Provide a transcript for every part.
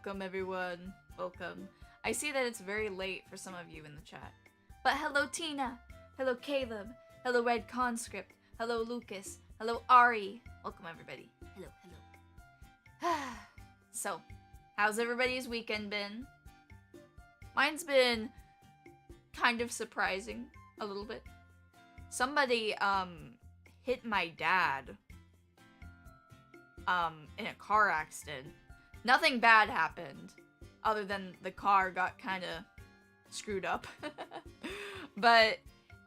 Welcome, everyone. Welcome. I see that it's very late for some of you in the chat. But hello, Tina. Hello, Caleb. Hello, Red Conscript. Hello, Lucas. Hello, Ari. Welcome, everybody. Hello, hello. So, how's everybody's weekend been? Mine's been kind of surprising, a little bit. Somebody, hit my dad, in a car accident. Nothing bad happened, other than the car got kinda screwed up. But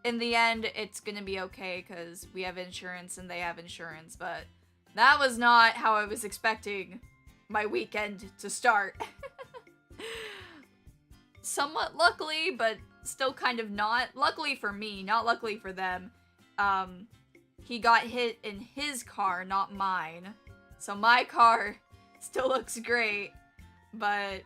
in the end, it's gonna be okay, because we have insurance and they have insurance, but that was not how I was expecting my weekend to start. Somewhat luckily, but still kind of not. Luckily for me, not luckily for them. He got hit in his car, not mine. So my car still looks great, but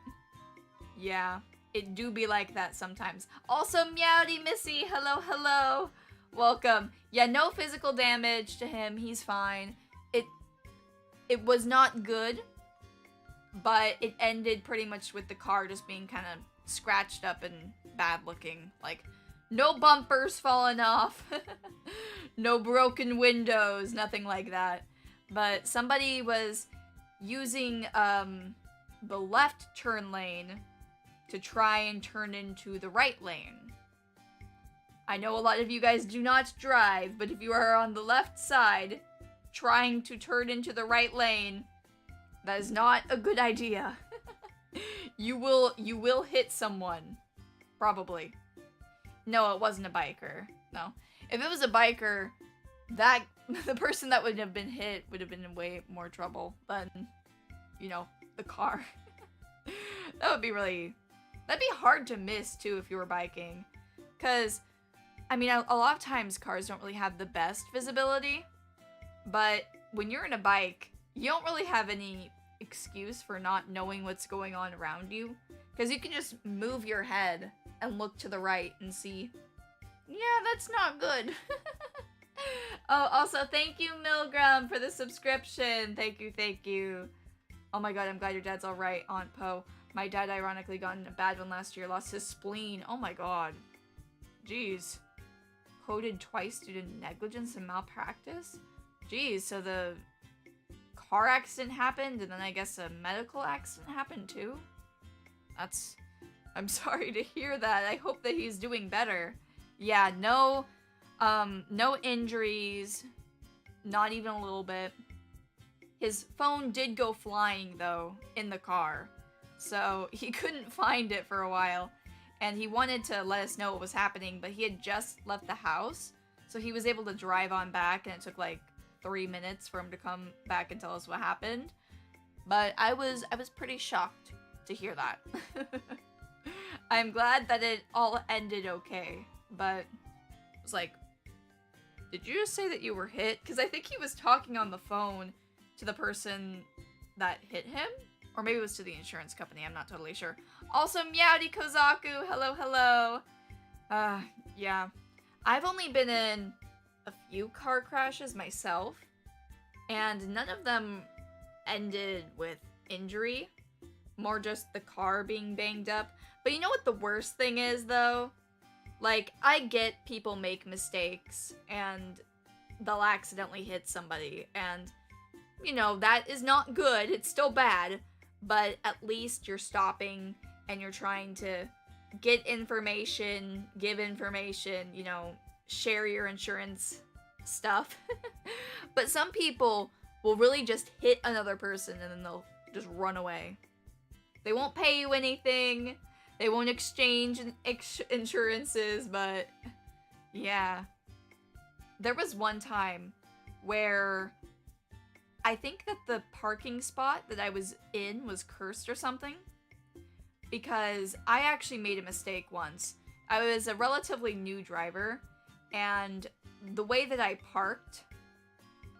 yeah, it do be like that sometimes. Also, Meowdy Missy, hello, hello. Welcome. Yeah, no physical damage to him, he's fine. It was not good, but it ended pretty much with the car just being kind of scratched up and bad looking. Like, no bumpers falling off, no broken windows, nothing like that. But somebody was using the left turn lane to try and turn into the right lane. I know a lot of you guys do not drive, but if you are on the left side trying to turn into the right lane, that is not a good idea. You will hit someone. Probably. No, it wasn't a biker. No. If it was a biker, the person that would have been hit would have been in way more trouble than, you know, the car. That'd be hard to miss too if you were biking. Cause, I mean, a lot of times cars don't really have the best visibility, but when you're in a bike, you don't really have any excuse for not knowing what's going on around you. Cause you can just move your head and look to the right and see, yeah, that's not good. Oh, also, thank you, Milgram, for the subscription. Thank you, thank you. Oh my god, I'm glad your dad's alright, Aunt Poe. My dad ironically got in a bad one last year, lost his spleen. Oh my god. Jeez. Coded twice due to negligence and malpractice? Jeez, so the car accident happened, and then I guess a medical accident happened too? I'm sorry to hear that. I hope that he's doing better. Yeah, no injuries. Not even a little bit. His phone did go flying, though, in the car. So, he couldn't find it for a while. And he wanted to let us know what was happening, but he had just left the house. So he was able to drive on back, and it took like 3 minutes for him to come back and tell us what happened. But I was pretty shocked to hear that. I'm glad that it all ended okay, but I was like, did you just say that you were hit? Because I think he was talking on the phone to the person that hit him, or maybe it was to the insurance company, I'm not totally sure. Also, Meowdy Kozaku, hello, hello. Yeah. I've only been in a few car crashes myself, and none of them ended with injury. More just the car being banged up. But you know what the worst thing is, though? Like, I get people make mistakes, and they'll accidentally hit somebody, and, you know, that is not good. It's still bad, but at least you're stopping, and you're trying to get information, give information, you know, share your insurance stuff. But some people will really just hit another person, and then they'll just run away. They won't pay you anything. They won't exchange insurances, but yeah. There was one time where I think that the parking spot that I was in was cursed or something, because I actually made a mistake once. I was a relatively new driver, and the way that I parked,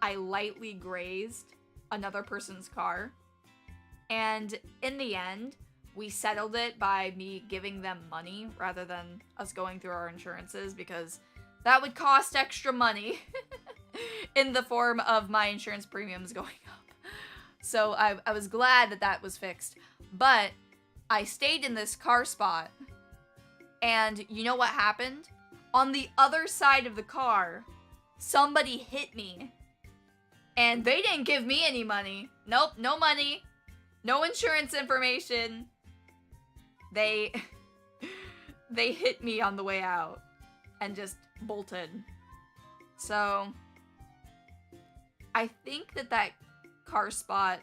I lightly grazed another person's car. And in the end, we settled it by me giving them money rather than us going through our insurances, because that would cost extra money in the form of my insurance premiums going up. So I was glad that that was fixed. But I stayed in this car spot, and you know what happened? On the other side of the car, somebody hit me. And they didn't give me any money. Nope, no money. No insurance information. They hit me on the way out and just bolted. So I think that car spot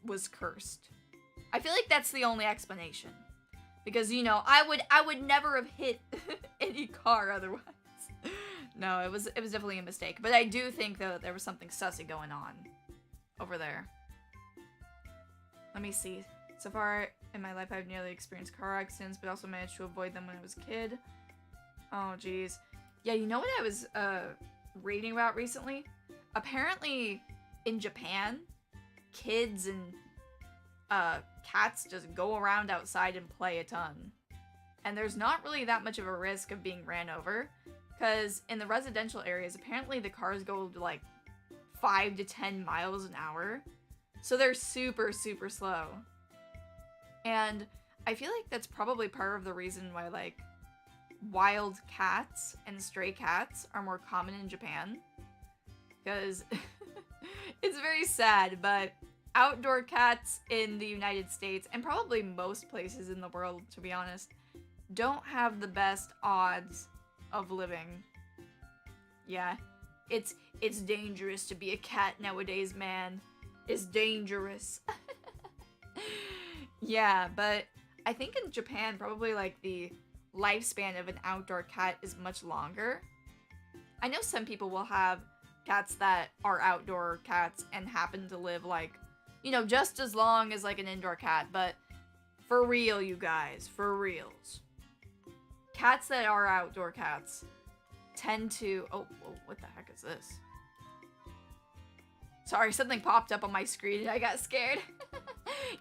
was cursed. I feel like that's the only explanation. Because, you know, I would never have hit any car otherwise. No, it was definitely a mistake. But I do think, though, that there was something sussy going on over there. Let me see. So far in my life, I've nearly experienced car accidents, but also managed to avoid them when I was a kid. Oh, jeez. Yeah, you know what I was reading about recently? Apparently, in Japan, kids and cats just go around outside and play a ton. And there's not really that much of a risk of being ran over, because in the residential areas, apparently the cars go to like 5 to 10 miles an hour. So they're super, super slow. And I feel like that's probably part of the reason why, like, wild cats and stray cats are more common in Japan. Because it's very sad, but outdoor cats in the United States, and probably most places in the world, to be honest, don't have the best odds of living. Yeah, it's dangerous to be a cat nowadays, man. It's dangerous. Yeah, but I think in Japan, probably like the lifespan of an outdoor cat is much longer. I know some people will have cats that are outdoor cats and happen to live like, you know, just as long as like an indoor cat, but for real, you guys, for reals. Cats that are outdoor cats tend to... Oh, what the heck is this? Sorry, something popped up on my screen and I got scared.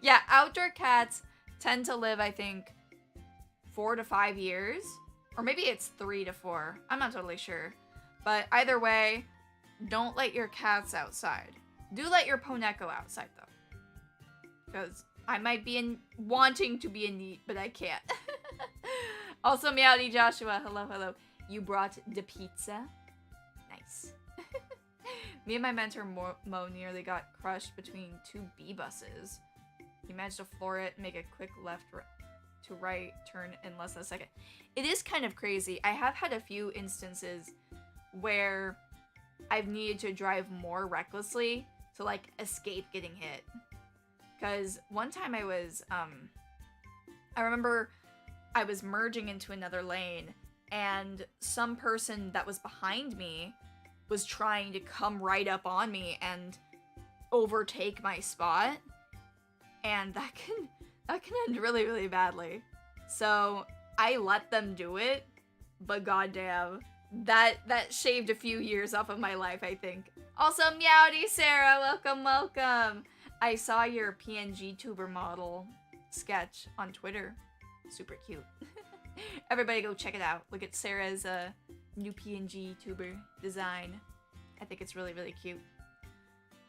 Yeah, outdoor cats tend to live, I think, 4 to 5 years. Or maybe it's 3 to 4. I'm not totally sure. But either way, don't let your cats outside. Do let your Poneko outside, though. Because I might be wanting to be a neat, but I can't. Also, Meowdy Joshua, hello, hello. You brought the pizza? Nice. Me and my mentor, Mo, nearly got crushed between 2 B buses. He managed to floor it and make a quick left to right turn in less than a second. It is kind of crazy. I have had a few instances where I've needed to drive more recklessly to, like, escape getting hit. Because one time I was, I remember I was merging into another lane, and some person that was behind me was trying to come right up on me and overtake my spot. And that can end really, really badly. So I let them do it, but goddamn, that shaved a few years off of my life, I think. Also, Meowdy Sarah, welcome, welcome. I saw your PNGtuber model sketch on Twitter. Super cute. Everybody go check it out. Look at Sarah's new PNGtuber design. I think it's really, really cute.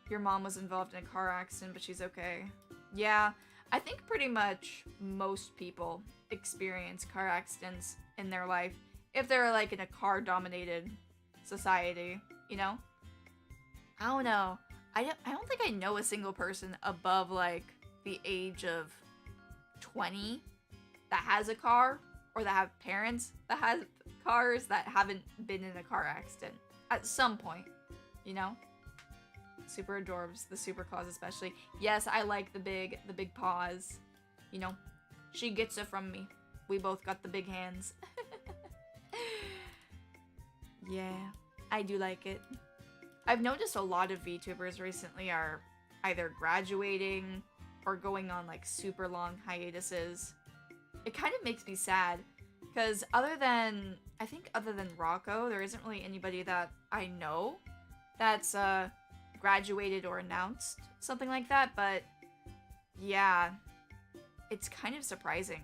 Your mom was involved in a car accident, but she's okay. Yeah, I think pretty much most people experience car accidents in their life if they're like in a car-dominated society, you know? I don't know. I don't think I know a single person above like the age of 20 that has a car, or that have parents that have cars that haven't been in a car accident at some point, you know? Super adorbs, the super claws especially. Yes, I like the big paws. You know, she gets it from me. We both got the big hands. Yeah, I do like it. I've noticed a lot of VTubers recently are either graduating or going on like super long hiatuses. It kind of makes me sad, because other than Rocco, there isn't really anybody that I know that's graduated or announced something like that. But yeah, it's kind of surprising.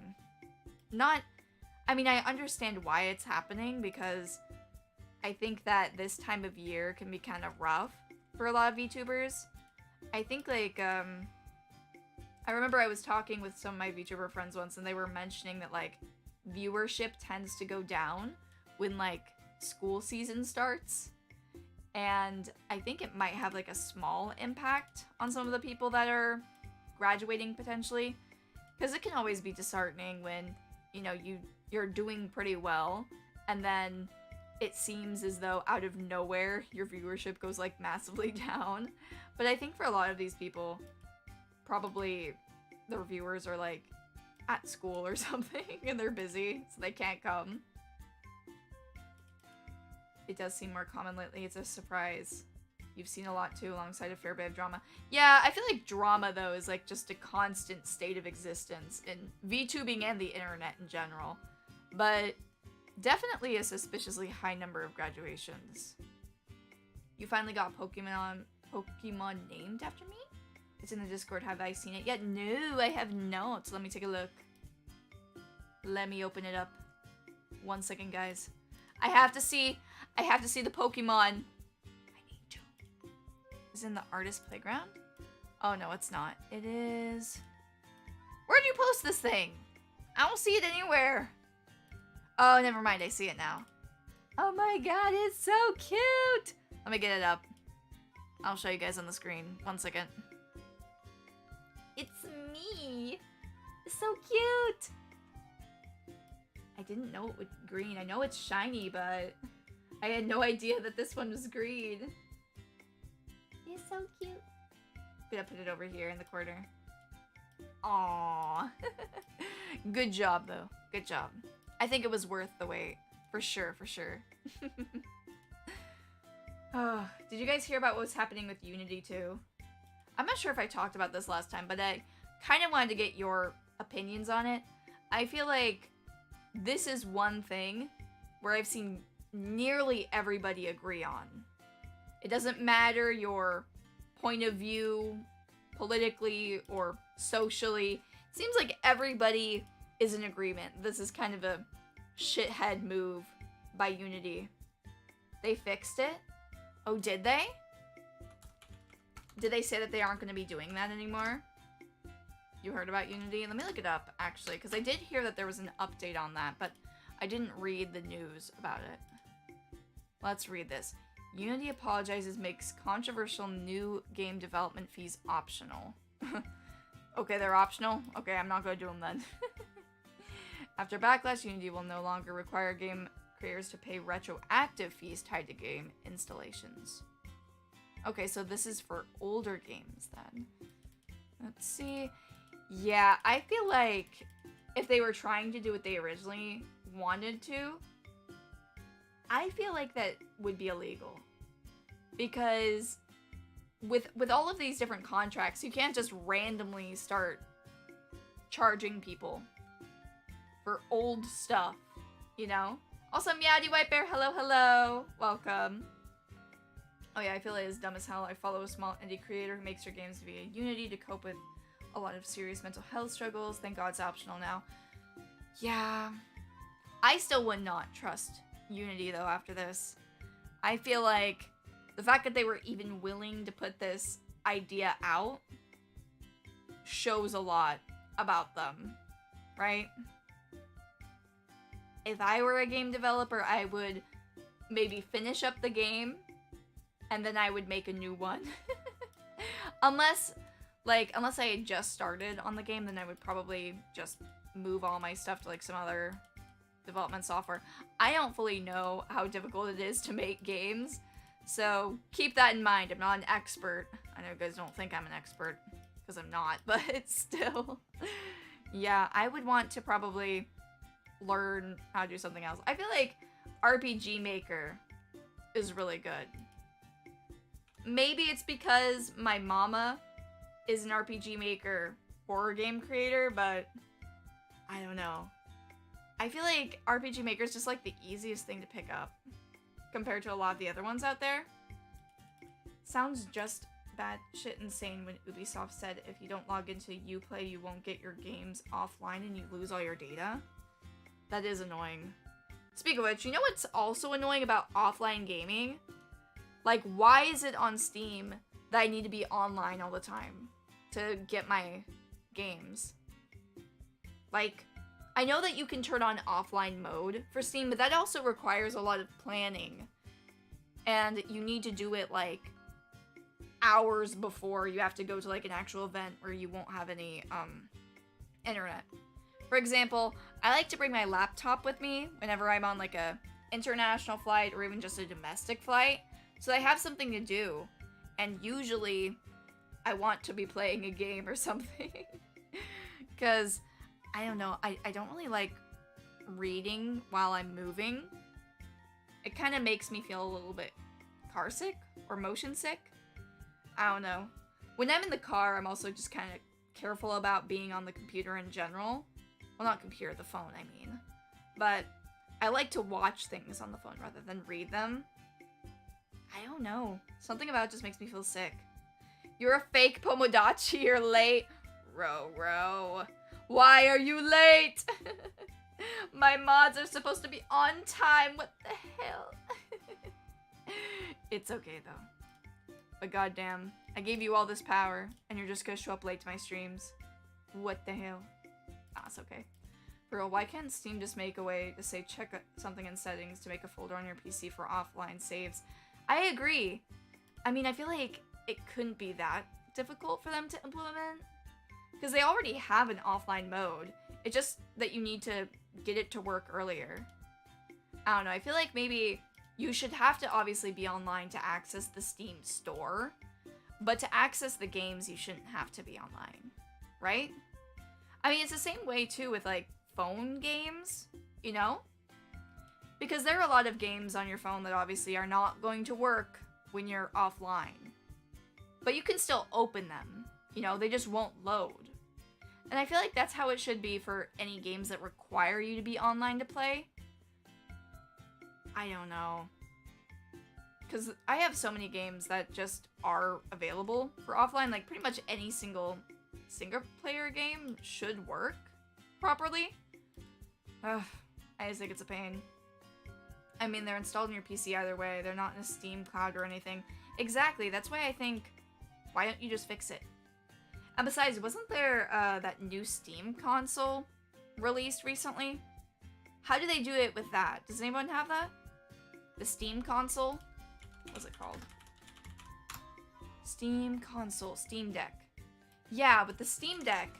I mean, I understand why it's happening, because I think that this time of year can be kind of rough for a lot of VTubers. I think like I remember I was talking with some of my VTuber friends once, and they were mentioning that, like, viewership tends to go down when, like, school season starts. And I think it might have, like, a small impact on some of the people that are graduating, potentially. Because it can always be disheartening when, you know, you're doing pretty well, and then it seems as though out of nowhere your viewership goes, like, massively down. But I think for a lot of these people, probably the reviewers are, like, at school or something, and they're busy, so they can't come. It does seem more common lately. It's a surprise. You've seen a lot, too, alongside a fair bit of drama. Yeah, I feel like drama, though, is, like, just a constant state of existence in VTubing and the internet in general. But definitely a suspiciously high number of graduations. You finally got Pokemon named after me? It's in the Discord. Have I seen it yet? No, I have not. Let me take a look. Let me open it up. 1 second, guys. I have to see the Pokemon. I need to. Is it in the artist playground? Oh, no, it's not. It is... Where'd you post this thing? I don't see it anywhere. Oh, never mind. I see it now. Oh my god, it's so cute. Let me get it up. I'll show you guys on the screen. 1 second. It's me. It's so cute. I didn't know it was green. I know it's shiny, but I had no idea that this one was green. It's so cute. I'm gonna put it over here in the corner. Aww. Good job, though. Good job. I think it was worth the wait. For sure, for sure. Oh, did you guys hear about what's happening with Unity, too? I'm not sure if I talked about this last time, but I kind of wanted to get your opinions on it. I feel like this is one thing where I've seen nearly everybody agree on. It doesn't matter your point of view, politically or socially. It seems like everybody is in agreement. This is kind of a shithead move by Unity. They fixed it? Oh, did they? Did they say that they aren't going to be doing that anymore? You heard about Unity? Let me look it up, actually, because I did hear that there was an update on that, but I didn't read the news about it. Let's read this. Unity apologizes, makes controversial new game development fees optional. Okay, they're optional? Okay, I'm not going to do them then. After Backlash, Unity will no longer require game creators to pay retroactive fees tied to game installations. Okay, so this is for older games then. Let's see. Yeah, I feel like if they were trying to do what they originally wanted to, I feel like that would be illegal. Because with all of these different contracts, you can't just randomly start charging people for old stuff, you know? Also, Meowdy White Bear, hello, hello. Welcome. Oh yeah, I feel like it's dumb as hell. I follow a small indie creator who makes her games via Unity to cope with a lot of serious mental health struggles. Thank God it's optional now. Yeah. I still would not trust Unity, though, after this. I feel like the fact that they were even willing to put this idea out shows a lot about them, right? If I were a game developer, I would maybe finish up the game and then I would make a new one. Unless I had just started on the game, then I would probably just move all my stuff to like some other development software. I don't fully know how difficult it is to make games, so keep that in mind. I'm not an expert. I know you guys don't think I'm an expert, because I'm not, but still. Yeah, I would want to probably learn how to do something else. I feel like RPG Maker is really good. Maybe it's because my mama is an RPG Maker horror game creator, but I don't know. I feel like RPG Maker is just like the easiest thing to pick up compared to a lot of the other ones out there. Sounds just batshit insane when Ubisoft said if you don't log into Uplay, you won't get your games offline and you lose all your data. That is annoying. Speaking of which, you know what's also annoying about offline gaming? Like, why is it on Steam that I need to be online all the time to get my games. Like, I know that you can turn on offline mode for Steam, but that also requires a lot of planning. And you need to do it, like, hours before you have to go to, like, an actual event where you won't have any, internet. For example, I like to bring my laptop with me whenever I'm on, like, a international flight or even just a domestic flight, so I have something to do. And usually, I want to be playing a game or something. Because, I don't know, I don't really like reading while I'm moving. It kind of makes me feel a little bit car sick or motion sick. I don't know. When I'm in the car, I'm also just kind of careful about being on the computer in general. Well, not computer, the phone, I mean. But I like to watch things on the phone rather than read them. I don't know. Something about it just makes me feel sick. You're a fake Pomodachi, you're late. Ro. Why are you late? My mods are supposed to be on time. What the hell? It's okay, though. But goddamn, I gave you all this power, and you're just gonna show up late to my streams. What the hell? Ah, it's okay. Bro, why can't Steam just make a way to say check something in settings to make a folder on your PC for offline saves? I agree. I mean, I feel like it couldn't be that difficult for them to implement. Because they already have an offline mode. It's just that you need to get it to work earlier. I don't know, I feel like maybe you should have to obviously be online to access the Steam store. But to access the games, you shouldn't have to be online. Right? I mean, it's the same way too with like phone games, you know? Because there are a lot of games on your phone that obviously are not going to work when you're offline. But you can still open them. You know, they just won't load. And I feel like that's how it should be for any games that require you to be online to play. I don't know. Because I have so many games that just are available for offline. Like, pretty much any single single-player game should work properly. Ugh, I just think it's a pain. I mean, they're installed on your PC either way. They're not in a Steam cloud or anything. Exactly, that's why I think, why don't you just fix it? And besides, wasn't there that new Steam console released recently? How do they do it with that? Does anyone have that? The Steam console? What's it called? Steam console, Steam Deck. Yeah, but the Steam Deck,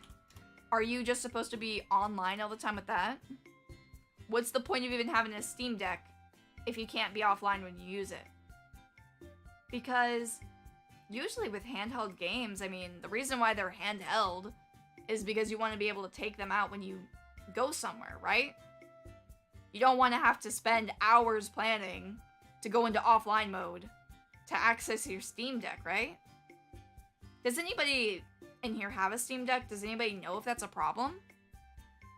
are you just supposed to be online all the time with that? What's the point of even having a Steam Deck if you can't be offline when you use it? Because usually with handheld games, I mean, the reason why they're handheld is because you want to be able to take them out when you go somewhere, right? You don't want to have to spend hours planning to go into offline mode to access your Steam Deck, right? Does anybody in here have a Steam Deck? Does anybody know if that's a problem?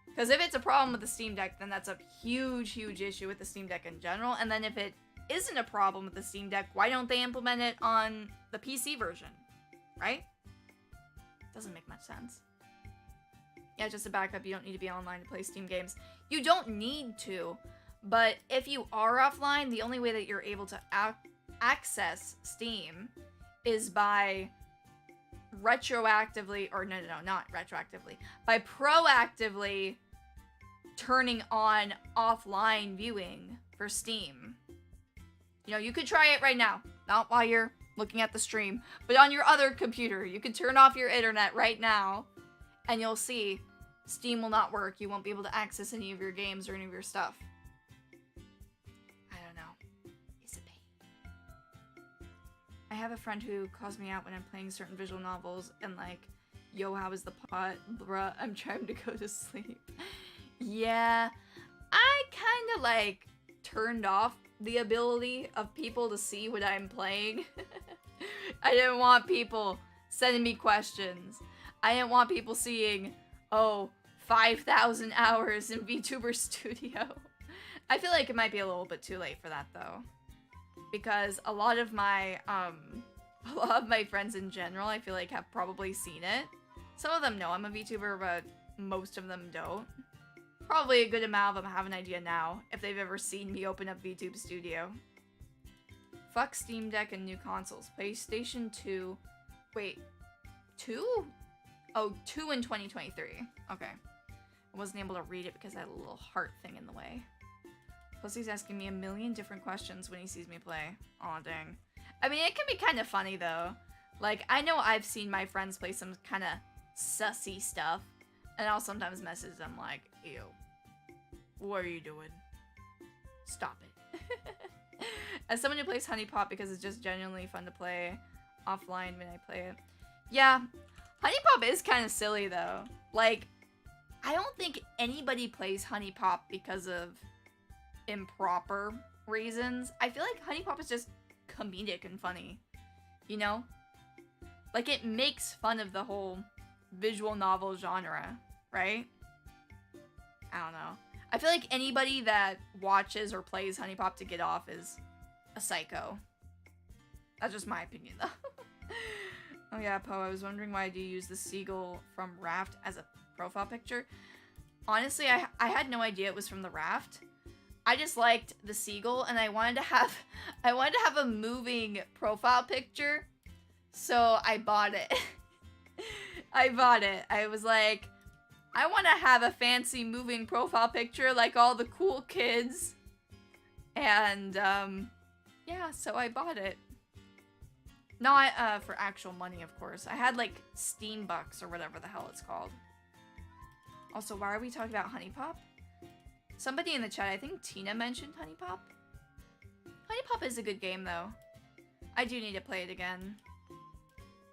Because if it's a problem with the Steam Deck, then that's a huge, huge issue with the Steam Deck in general. And then if it isn't a problem with the Steam Deck, why don't they implement it on the PC version? Right? Doesn't make much sense. Yeah, just a backup, you don't need to be online to play Steam games. You don't need to, but if you are offline, the only way that you're able to access Steam is by retroactively, or no, not retroactively, by proactively turning on offline viewing for Steam. You know, you could try it right now, not while you're looking at the stream, but on your other computer. You can turn off your internet right now, and you'll see Steam will not work. You won't be able to access any of your games or any of your stuff. I don't know. It's a pain. I have a friend who calls me out when I'm playing certain visual novels and like, yo, how is the pot? Bruh, I'm trying to go to sleep. Yeah, I kind of like turned off the ability of people to see what I'm playing. I didn't want people sending me questions. I didn't want people seeing, oh, 5,000 hours in VTuber Studio. I feel like it might be a little bit too late for that though, because a lot of my friends in general, I feel like have probably seen it. Some of them know I'm a VTuber, but most of them don't. Probably a good amount of them have an idea now, if they've ever seen me open up VTube Studio. Fuck Steam Deck and new consoles. PlayStation 2. Wait, 2? Oh, 2 in 2023. Okay. I wasn't able to read it because I had a little heart thing in the way. Plus he's asking me a million different questions when he sees me play. Aw, dang. I mean, it can be kind of funny, though. Like, I know I've seen my friends play some kind of sussy stuff, and I'll sometimes message them like, ew, what are you doing? Stop it. As someone who plays Honey Pop because it's just genuinely fun to play offline when I play it. Yeah, Honey Pop is kind of silly, though. Like, I don't think anybody plays Honey Pop because of improper reasons. I feel like Honey Pop is just comedic and funny, you know? Like, it makes fun of the whole visual novel genre, right? I don't know. I feel like anybody that watches or plays Honey Pop to get off is a psycho. That's just my opinion, though. Oh yeah, Poe, I was wondering why do you use the seagull from Raft as a profile picture? Honestly, I had no idea it was from the Raft. I just liked the seagull, and I wanted to have a moving profile picture, so I bought it. I bought it. I was like, I want to have a fancy moving profile picture like all the cool kids, and yeah, so I bought it. Not for actual money, of course. I had like Steam Bucks or whatever the hell it's called. Also, why are we talking about Honey Pop? Somebody in the chat, I think Tina mentioned Honey Pop. Honey Pop is a good game, though. I do need to play it again.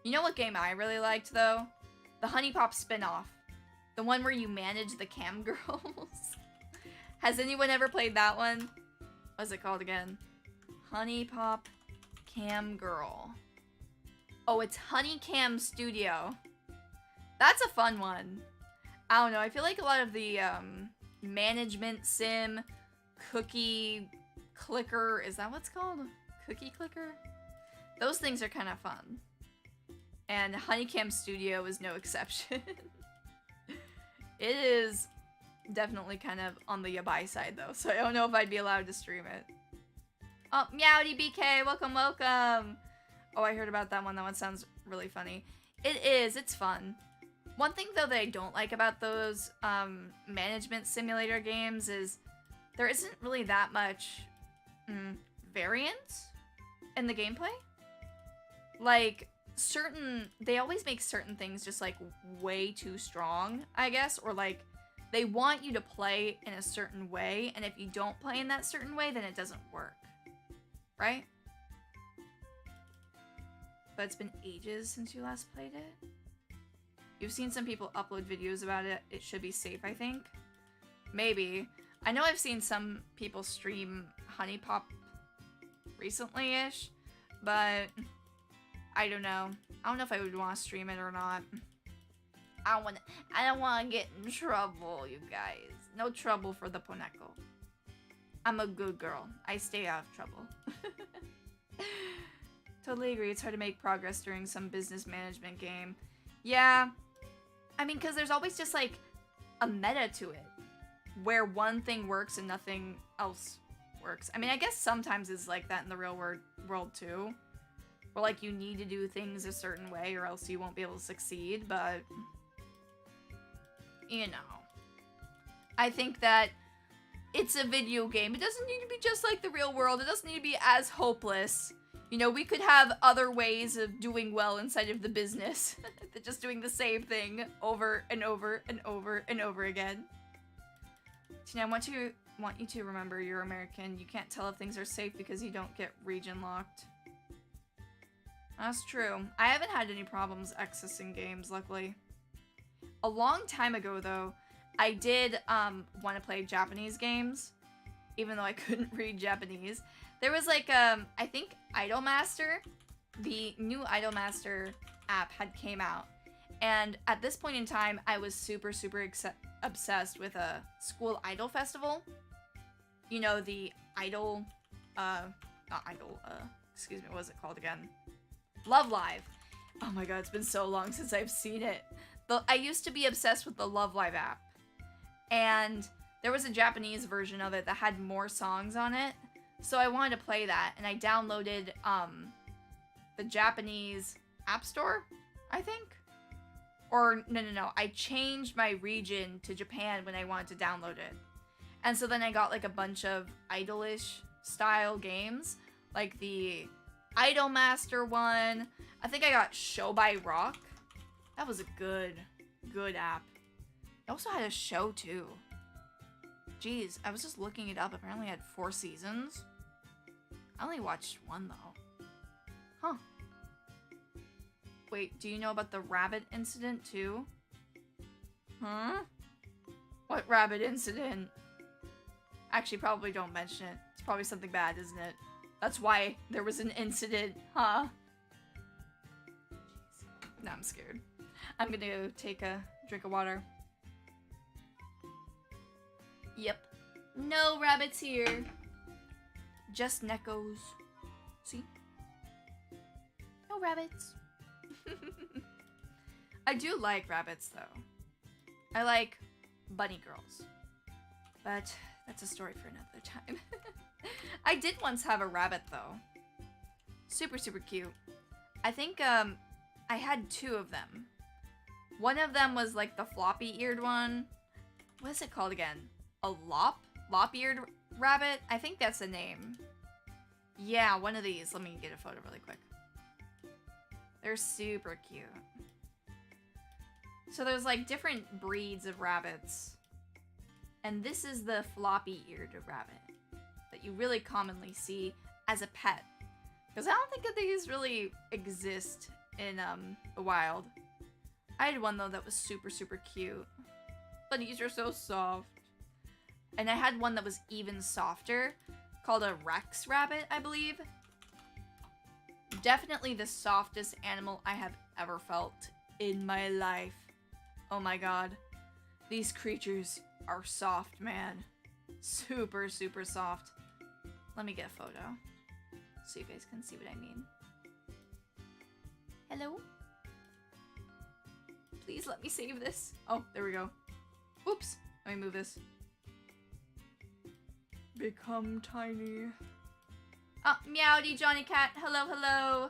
You know what game I really liked, though? The Honey Pop spin-off. The one where you manage the cam girls. Has anyone ever played that one? What's it called again? Honey Pop Cam Girl. Oh, it's Honey Cam Studio. That's a fun one. I don't know, I feel like a lot of the, management sim, cookie clicker, is that what's called? Cookie clicker? Those things are kind of fun. And Honeycam Studio is no exception. It is definitely kind of on the yabai side, though, so I don't know if I'd be allowed to stream it. Oh, Meowdy BK, welcome, welcome! Oh, I heard about that one. That one sounds really funny. It is, it's fun. One thing, though, that I don't like about those management simulator games is there isn't really that much variance in the gameplay. Like, they always make certain things just, like, way too strong, I guess, or, like, they want you to play in a certain way, and if you don't play in that certain way, then it doesn't work. Right? But it's been ages since you last played it. You've seen some people upload videos about it. It should be safe, I think. Maybe. I know I've seen some people stream Honey Pop recently-ish, but I don't know. I don't know if I would want to stream it or not. I don't want to get in trouble, you guys. No trouble for the Poneko. I'm a good girl. I stay out of trouble. Totally agree. It's hard to make progress during some business management game. Yeah. I mean, because there's always just, like, a meta to it. Where one thing works and nothing else works. I mean, I guess sometimes it's like that in the real world, too. Where, like, you need to do things a certain way or else you won't be able to succeed, but... You know. I think that it's a video game. It doesn't need to be just like the real world. It doesn't need to be as hopeless. You know, we could have other ways of doing well inside of the business than just doing the same thing over and over and over and over again. Tina, I want you to remember you're American. You can't tell if things are safe because you don't get region locked. That's true. I haven't had any problems accessing games, luckily. A long time ago, though, I did want to play Japanese games, even though I couldn't read Japanese. There was like, I think Idolmaster, the new Idolmaster app had came out. And at this point in time, I was super, super obsessed with a school idol festival. You know, the idol, excuse me, what was it called again? Love Live. Oh my god, it's been so long since I've seen it. I used to be obsessed with the Love Live app. And there was a Japanese version of it that had more songs on it. So I wanted to play that, and I downloaded the Japanese App Store, I think? Or, no. I changed my region to Japan when I wanted to download it. And so then I got like a bunch of Idolish style games. Like the Idolmaster one. I think I got Show by Rock. That was a good app. It also had a show too. Jeez, I was just looking it up. Apparently it had 4 seasons. I only watched 1 though. Huh. Wait, do you know about the rabbit incident too? Huh? What rabbit incident? Actually, probably don't mention it. It's probably something bad, isn't it? That's why there was an incident, huh? Jeez. Now I'm scared. I'm gonna go take a drink of water. Yep. No rabbits here. Just Nekos. See? No rabbits. I do like rabbits, though. I like bunny girls. But that's a story for another time. I did once have a rabbit, though. Super cute. I think, I had 2 of them. One of them was, like, the floppy-eared one. What is it called again? A lop-eared rabbit? I think that's the name. Yeah, one of these. Let me get a photo really quick. They're super cute. So there's like different breeds of rabbits. And this is the floppy-eared rabbit that you really commonly see as a pet. Because I don't think that these really exist in the wild. I had one though that was super cute. But these are so soft. And I had one that was even softer, called a Rex rabbit, I believe. Definitely the softest animal I have ever felt in my life. Oh my god. These creatures are soft, man. Super soft. Let me get a photo so you guys can see what I mean. Hello? Please let me save this. Oh, there we go. Oops. Let me move this. Become tiny. Oh, meowdy, Johnny Cat. Hello.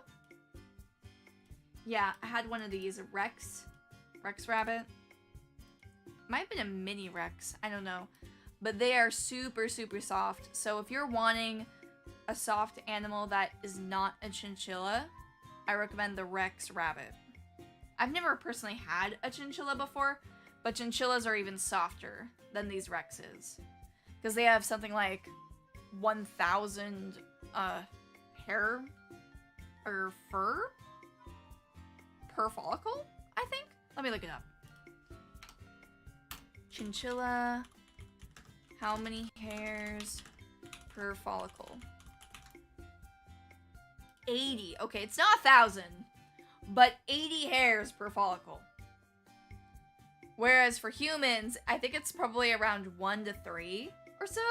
Yeah, I had one of these. A Rex rabbit. Might have been a mini Rex. I don't know. But they are super soft. So if you're wanting a soft animal that is not a chinchilla, I recommend the Rex rabbit. I've never personally had a chinchilla before, but chinchillas are even softer than these Rexes. Because they have something like 1,000 hair or fur per follicle, I think? Let me look it up. Chinchilla, how many hairs per follicle? 80. Okay, it's not 1,000, but 80 hairs per follicle. Whereas for humans, I think it's probably around 1 to 3 or so.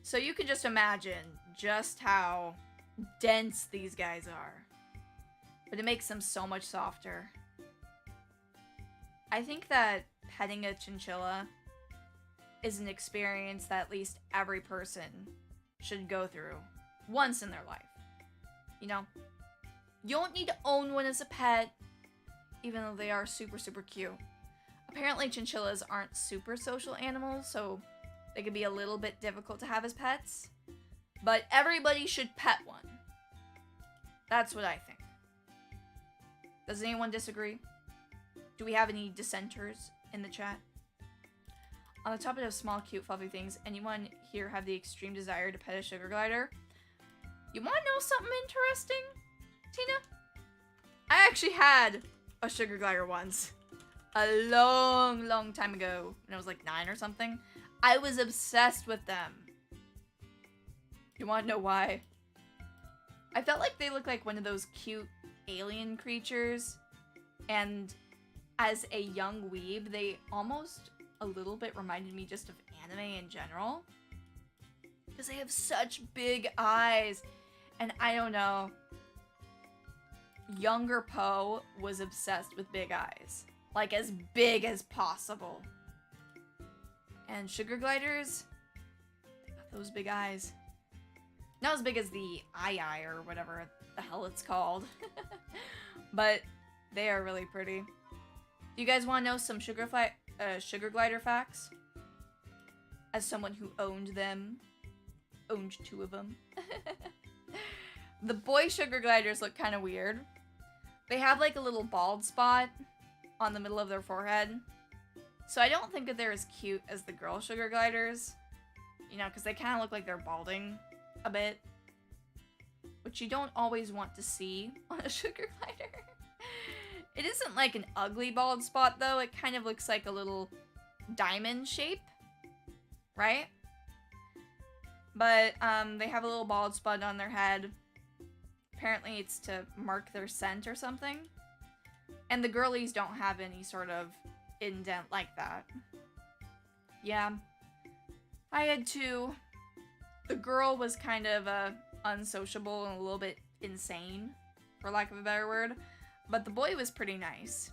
So you can just imagine just how dense these guys are. But it makes them so much softer. I think that petting a chinchilla is an experience that at least every person should go through once in their life. You know? You don't need to own one as a pet, even though they are super cute. Apparently chinchillas aren't super social animals, so they can be a little bit difficult to have as pets. But everybody should pet one. That's what I think. Does anyone disagree? Do we have any dissenters in the chat? On the topic of small, cute, fluffy things, anyone here have the extreme desire to pet a sugar glider? You want to know something interesting, Tina? I actually had a sugar glider once. A long time ago, when I was like 9 or something. I was obsessed with them. You want to know why? I felt like they looked like one of those cute alien creatures. And as a young weeb, they almost a little bit reminded me just of anime in general. Because they have such big eyes. And I don't know. Younger Poe was obsessed with big eyes. Like as big as possible. And sugar gliders, they got those big eyes. Not as big as the eye or whatever the hell it's called. But they are really pretty. Do you guys want to know some sugar glider facts? As someone who owned them. Owned 2 of them. The boy sugar gliders look kind of weird. They have like a little bald spot on the middle of their forehead. So I don't think that they're as cute as the girl sugar gliders. You know, because they kind of look like they're balding a bit. Which you don't always want to see on a sugar glider. It isn't like an ugly bald spot though. It kind of looks like a little diamond shape. Right? But they have a little bald spot on their head. Apparently it's to mark their scent or something. And the girlies don't have any sort of indent like that. Yeah. I had 2. The girl was kind of unsociable and a little bit insane, for lack of a better word. But the boy was pretty nice.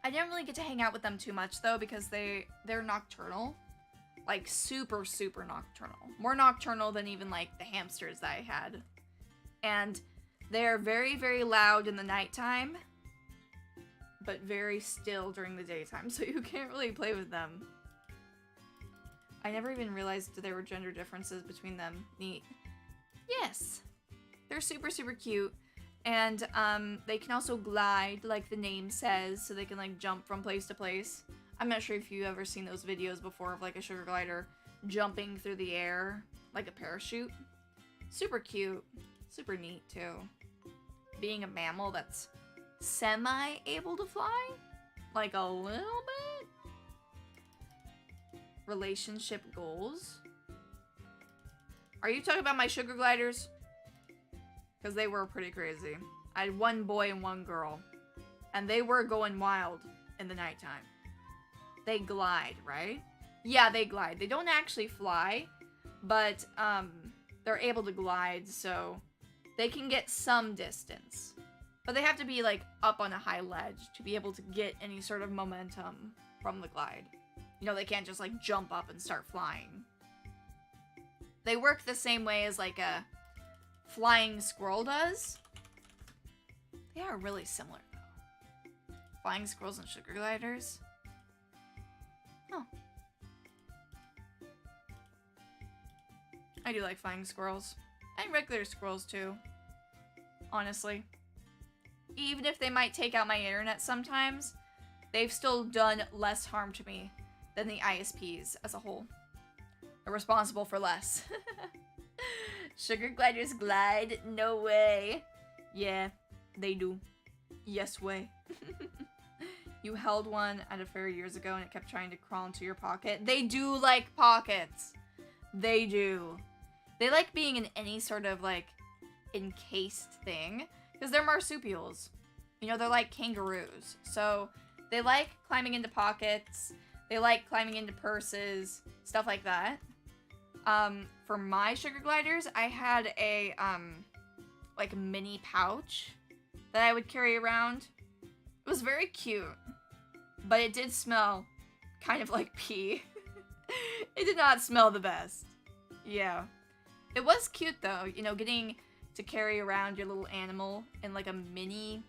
I didn't really get to hang out with them too much though because they're nocturnal. Like super, super nocturnal. More nocturnal than even like the hamsters that I had. And they're very, very loud in the nighttime. But very still during the daytime. So you can't really play with them. I never even realized there were gender differences between them. Neat. Yes. They're super, super cute. And they can also glide, like the name says. So they can like jump from place to place. I'm not sure if you've ever seen those videos before of like a sugar glider jumping through the air like a parachute. Super cute. Super neat too. Being a mammal that's semi-able to fly? Like a little bit? Relationship goals? Are you talking about my sugar gliders? Because they were pretty crazy. I had 1 boy and 1 girl. And they were going wild in the nighttime. They glide, right? Yeah, they glide. They don't actually fly, but they're able to glide, so they can get some distance. But they have to be like up on a high ledge to be able to get any sort of momentum from the glide. You know, they can't just like jump up and start flying. They work the same way as like a flying squirrel does. They are really similar though. Flying squirrels and sugar gliders. Oh. I do like flying squirrels. And regular squirrels too. Honestly. Even if they might take out my internet sometimes, they've still done less harm to me than the ISPs as a whole. They're responsible for less. Sugar gliders glide? No way. Yeah, they do. Yes way. You held one at a fair years ago and it kept trying to crawl into your pocket. They do like pockets. They do. They like being in any sort of like encased thing. Because they're marsupials. You know, they're like kangaroos. So they like climbing into pockets. They like climbing into purses. Stuff like that. For my sugar gliders, I had a like mini pouch that I would carry around. It was very cute. But it did smell kind of like pee. It did not smell the best. Yeah. It was cute though, you know, getting to carry around your little animal in like a mini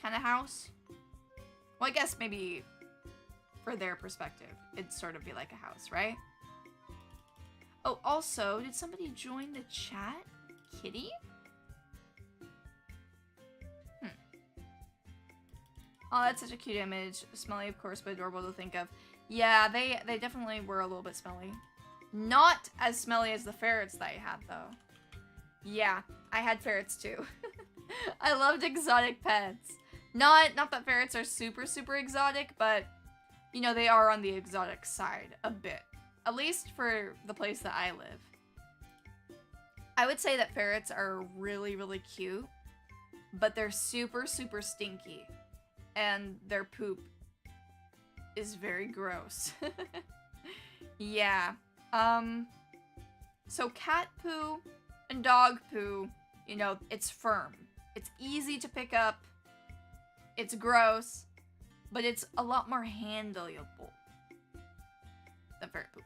kind of house. Well, I guess maybe for their perspective, it'd sort of be like a house, right? Oh, also, did somebody join the chat? Kitty? Oh, that's such a cute image. Smelly, of course, but adorable to think of. Yeah, they definitely were a little bit smelly. Not as smelly as the ferrets that I had, though. Yeah, I had ferrets too. I loved exotic pets. Not that ferrets are super, super exotic, but, you know, they are on the exotic side a bit. At least for the place that I live. I would say that ferrets are really, really cute, but they're super, super stinky. And their poop is very gross. Yeah. So cat poo and dog poo, you know, it's firm. It's easy to pick up. It's gross, but it's a lot more handleable than ferret poo.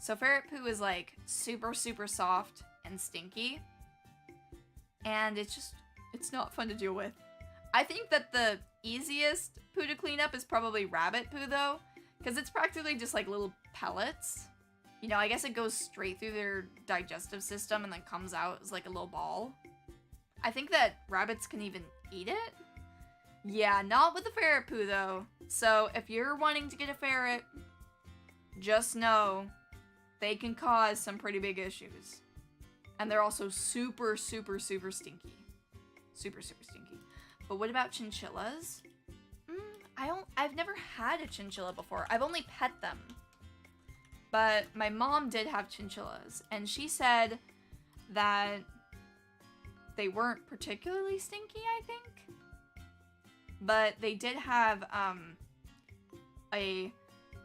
So ferret poo is like super, super soft and stinky. And it's not fun to deal with. I think that the easiest poo to clean up is probably rabbit poo though, because it's practically just like little pellets. You know, I guess it goes straight through their digestive system and then comes out as like a little ball. I think that rabbits can even eat it. Yeah, not with the ferret poo though. So if you're wanting to get a ferret, just know they can cause some pretty big issues. And they're also super, super, super stinky. Super, super stinky. But what about chinchillas? I've never had a chinchilla before. I've only pet them. But my mom did have chinchillas, and she said that they weren't particularly stinky, I think. But they did have a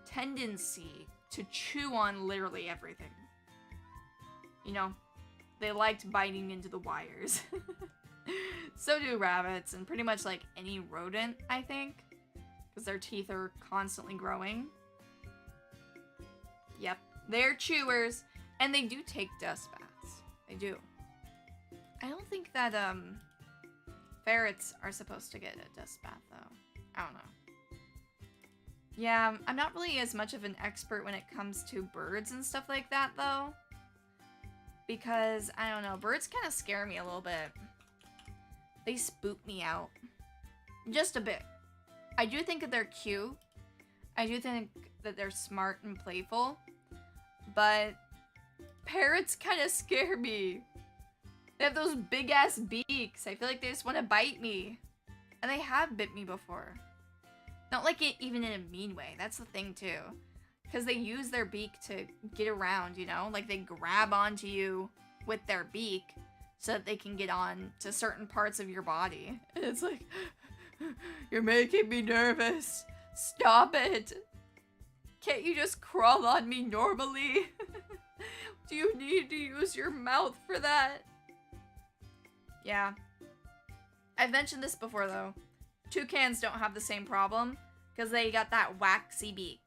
tendency to chew on literally everything. You know, they liked biting into the wires. So do rabbits, and pretty much like any rodent, I think. Because their teeth are constantly growing. Yep, they're chewers, and they do take dust baths. They do. I don't think that ferrets are supposed to get a dust bath though. I don't know. Yeah, I'm not really as much of an expert when it comes to birds and stuff like that though. Because, I don't know, birds kind of scare me a little bit. They spook me out. Just a bit. I do think that they're cute. I do think that they're smart and playful. But parrots kind of scare me. They have those big ass beaks. I feel like they just want to bite me. And they have bit me before. Not like it even in a mean way. That's the thing too. Because they use their beak to get around, you know? Like they grab onto you with their beak so that they can get on to certain parts of your body. And it's like, you're making me nervous. Stop it. Can't you just crawl on me normally? Do you need to use your mouth for that? Yeah. I've mentioned this before though. Toucans don't have the same problem because they got that waxy beak.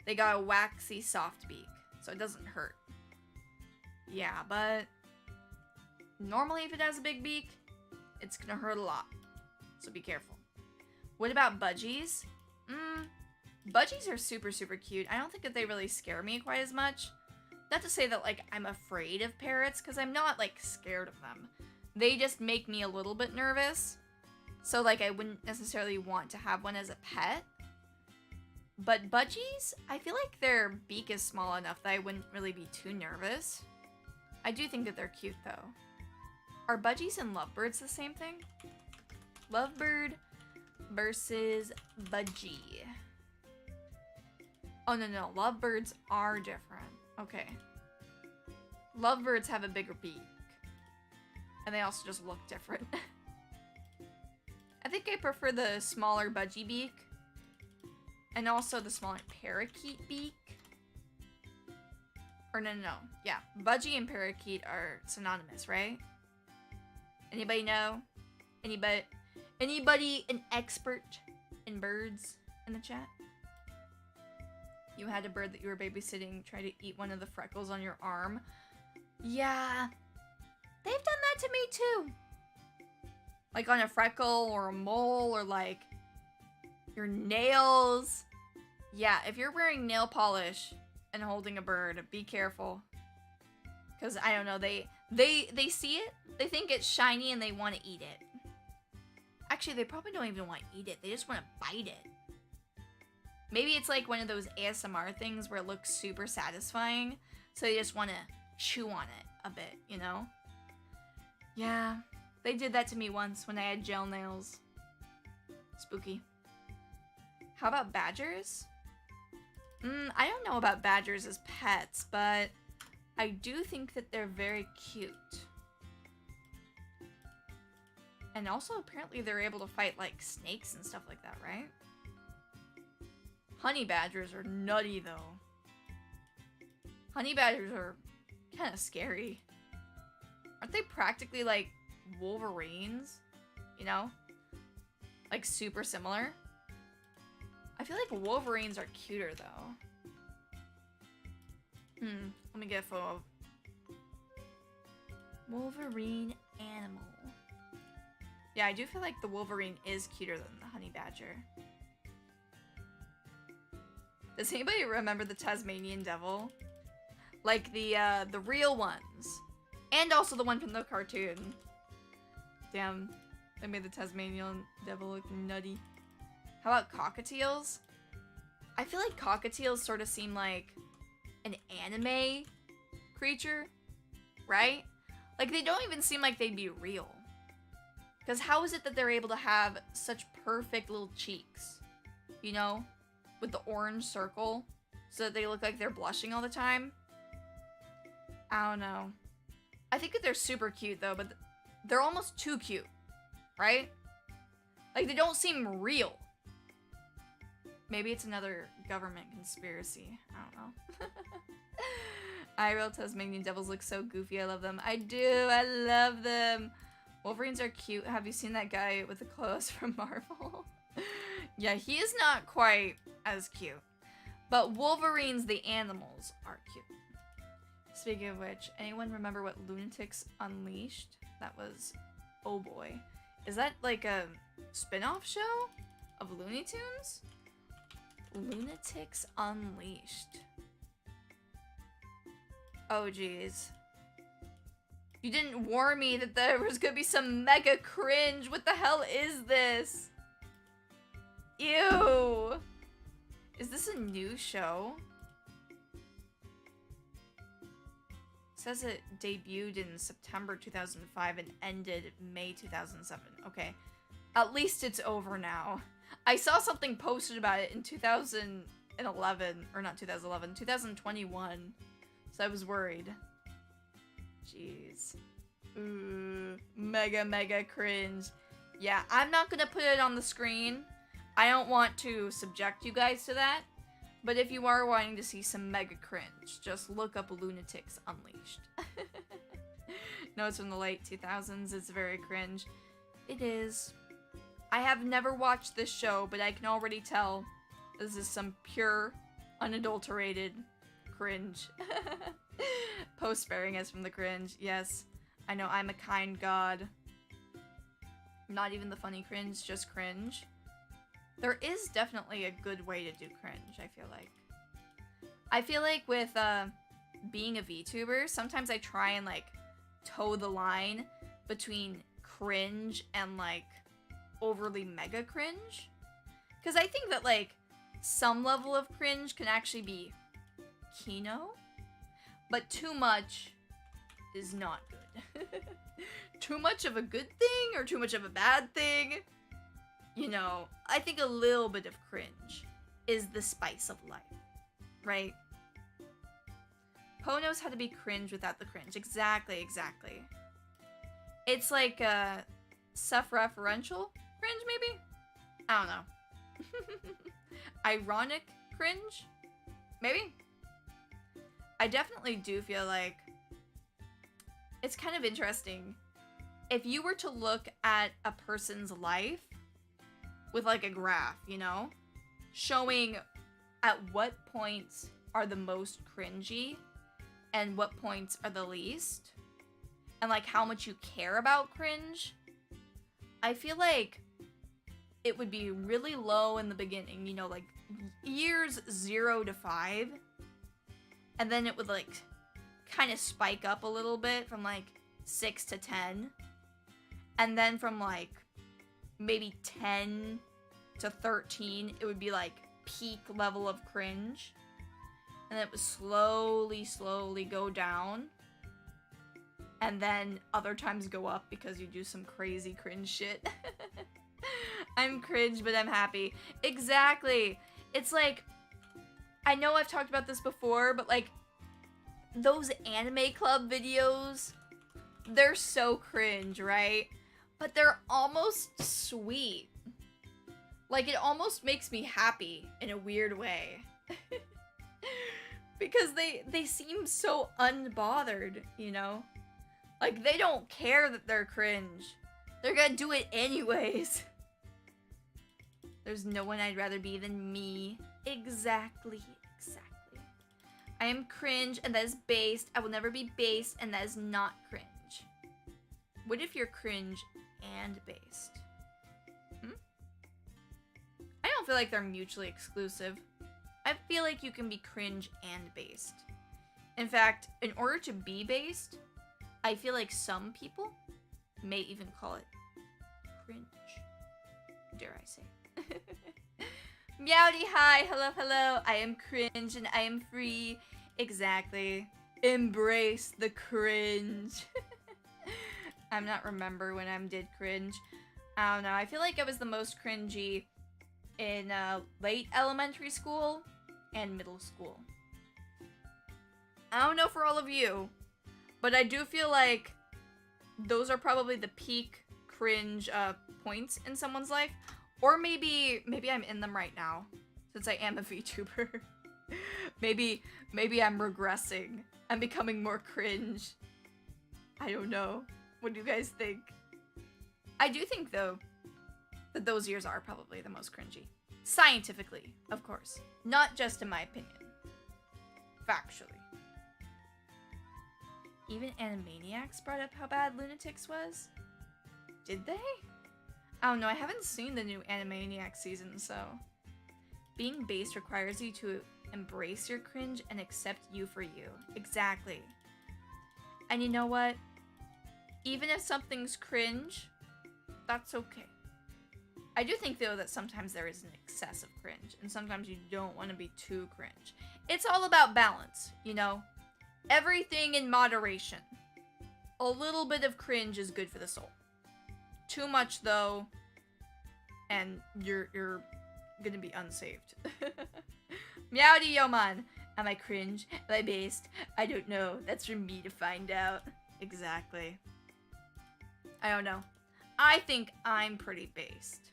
They got a waxy soft beak, so it doesn't hurt. Yeah, but normally if it has a big beak, it's gonna hurt a lot. So be careful. What about budgies? Budgies are super, super cute. I don't think that they really scare me quite as much. Not to say that, like, I'm afraid of parrots, because I'm not, like, scared of them. They just make me a little bit nervous. So, like, I wouldn't necessarily want to have one as a pet. But budgies, I feel like their beak is small enough that I wouldn't really be too nervous. I do think that they're cute, though. Are budgies and lovebirds the same thing? Lovebird versus budgie. Oh, no. Lovebirds are different. Okay. Lovebirds have a bigger beak. And they also just look different. I think I prefer the smaller budgie beak. And also the smaller parakeet beak. Or no. Yeah, budgie and parakeet are synonymous, right? Anybody know? Anybody an expert in birds in the chat? You had a bird that you were babysitting try to eat one of the freckles on your arm. Yeah, they've done that to me too. Like on a freckle or a mole or like your nails. Yeah, if you're wearing nail polish and holding a bird, be careful. Cause I don't know, they see it, they think it's shiny and they want to eat it. Actually, they probably don't even want to eat it. They just want to bite it. Maybe it's like one of those ASMR things where it looks super satisfying, so they just want to chew on it a bit, you know? Yeah, they did that to me once when I had gel nails. Spooky. How about badgers? I don't know about badgers as pets, but I do think that they're very cute. And also, apparently, they're able to fight, like, snakes and stuff like that, right? Honey badgers are nutty, though. Honey badgers are kind of scary. Aren't they practically, like, wolverines? You know? Like, super similar? I feel like wolverines are cuter, though. Let me get a photo of Wolverine animal. Yeah, I do feel like the Wolverine is cuter than the Honey Badger. Does anybody remember the Tasmanian Devil? Like the real ones. And also the one from the cartoon. Damn, they made the Tasmanian Devil look nutty. How about cockatiels? I feel like cockatiels sort of seem like an anime creature, right? Like, they don't even seem like they'd be real. Because how is it that they're able to have such perfect little cheeks? You know? With the orange circle. So that they look like they're blushing all the time. I don't know. I think that they're super cute, though, but they're almost too cute. Right? Like, they don't seem real. Maybe it's another government conspiracy. I don't know. IRL Tasmanian Devils look so goofy. I love them. I do. I love them. Wolverines are cute. Have you seen that guy with the clothes from Marvel? Yeah, he is not quite as cute. But Wolverines, the animals, are cute. Speaking of which, anyone remember what Lunatics Unleashed? That was... Oh boy. Is that like a spin-off show of Looney Tunes? Lunatics Unleashed. Oh geez. You didn't warn me that there was gonna be some mega cringe. What the hell is this? Ew. Is this a new show? It says it debuted in September 2005 and ended May 2007. Okay. At least it's over now. I saw something posted about it in 2011, or not 2011, 2021. So I was worried. Jeez. Ooh, mega cringe. Yeah, I'm not gonna put it on the screen. I don't want to subject you guys to that. But if you are wanting to see some mega cringe, just look up Lunatics Unleashed. No, it's from the late 2000s. It's very cringe. It is. I have never watched this show, but I can already tell this is some pure, unadulterated cringe. Post sparing us from the cringe. Yes, I know I'm a kind god. Not even the funny cringe, just cringe. There is definitely a good way to do cringe, I feel like. I feel like with being a VTuber, sometimes I try and like toe the line between cringe and like overly mega cringe. Because I think that like some level of cringe can actually be kino, but too much is not good. Too much of a good thing or too much of a bad thing, you know, I think a little bit of cringe is the spice of life, right? Poe knows how to be cringe without the cringe. Exactly. It's like self-referential cringe, maybe? I don't know. Ironic cringe? Maybe? I definitely do feel like it's kind of interesting. If you were to look at a person's life with like a graph, you know, showing at what points are the most cringy and what points are the least, and like how much you care about cringe, I feel like it would be really low in the beginning, you know, like years 0 to 5, and then it would like kind of spike up a little bit from like 6 to 10, and then from like maybe 10 to 13 it would be like peak level of cringe, and it would slowly go down, and then other times go up because you do some crazy cringe shit. I'm cringe but I'm happy. Exactly. It's like, I know I've talked about this before, but like those anime club videos, they're so cringe, right? But they're almost sweet. Like, it almost makes me happy in a weird way. Because they seem so unbothered, you know? Like, they don't care that they're cringe. They're gonna do it anyways. There's no one I'd rather be than me. Exactly. I am cringe, and that is based. I will never be based, and that is not cringe. What if you're cringe and based. I don't feel like they're mutually exclusive. I feel like you can be cringe and based. In fact, in order to be based, I feel like some people may even call it cringe. Dare I say. Meowdy, hi, hello, hello. I am cringe and I am free. Exactly. Embrace the cringe. I'm not remember when I did cringe. I don't know. I feel like I was the most cringy in late elementary school and middle school. I don't know for all of you, but I do feel like those are probably the peak cringe points in someone's life. Or maybe I'm in them right now, since I am a VTuber. maybe I'm regressing. I'm becoming more cringe. I don't know. What do you guys think? I do think, though, that those years are probably the most cringy. Scientifically, of course. Not just in my opinion. Factually. Even Animaniacs brought up how bad Lunatics was? Did they? I don't know, I haven't seen the new Animaniacs season, so... Being based requires you to embrace your cringe and accept you for you. Exactly. And you know what? Even if something's cringe, that's okay. I do think, though, that sometimes there is an excess of cringe, and sometimes you don't want to be too cringe. It's all about balance, you know? Everything in moderation. A little bit of cringe is good for the soul. Too much, though, and you're gonna be unsaved. Meowdy Yoman. Am I cringe? Am I based? I don't know. That's for me to find out. Exactly. I don't know. I think I'm pretty based,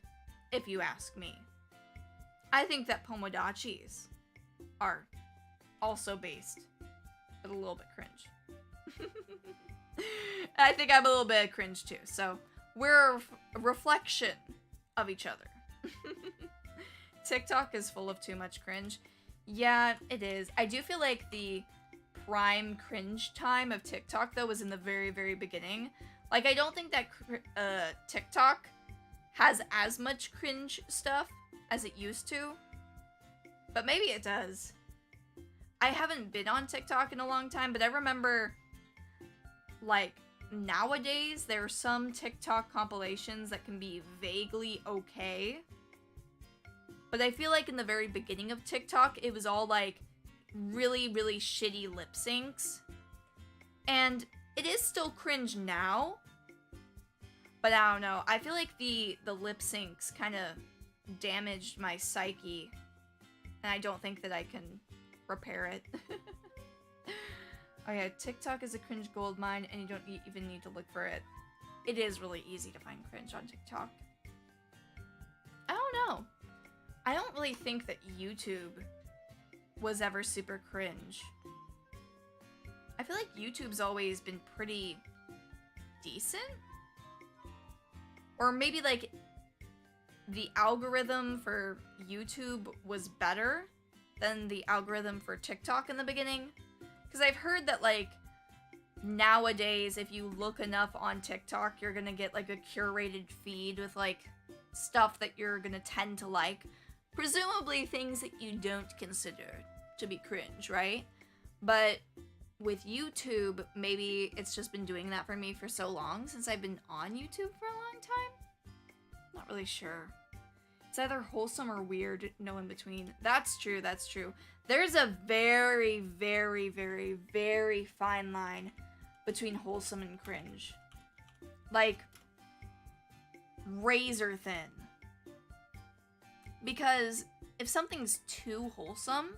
if you ask me. I think that Pomodachis are also based, but a little bit cringe. I think I'm a little bit cringe too, so we're a reflection of each other. TikTok is full of too much cringe. Yeah, it is. I do feel like the prime cringe time of TikTok, though, was in the very, very beginning. Like, I don't think that TikTok has as much cringe stuff as it used to. But maybe it does. I haven't been on TikTok in a long time, but I remember, like, nowadays, there are some TikTok compilations that can be vaguely okay. But I feel like in the very beginning of TikTok, it was all, like, really, really shitty lip syncs. And it is still cringe now. But I don't know. I feel like the lip syncs kind of damaged my psyche. And I don't think that I can repair it. Oh yeah, TikTok is a cringe goldmine, and you don't even need to look for it. It is really easy to find cringe on TikTok. I don't know. I don't really think that YouTube was ever super cringe. I feel like YouTube's always been pretty decent. Or maybe, like, the algorithm for YouTube was better than the algorithm for TikTok in the beginning. Because I've heard that, like, nowadays, if you look enough on TikTok, you're gonna get, like, a curated feed with, like, stuff that you're gonna tend to like. Presumably things that you don't consider to be cringe, right? But with YouTube, maybe it's just been doing that for me for so long since I've been on YouTube for a long time. Not really sure. It's either wholesome or weird, no in between. That's true, that's true. There's a very, very, very, very fine line between wholesome and cringe. Like, razor thin. Because if something's too wholesome,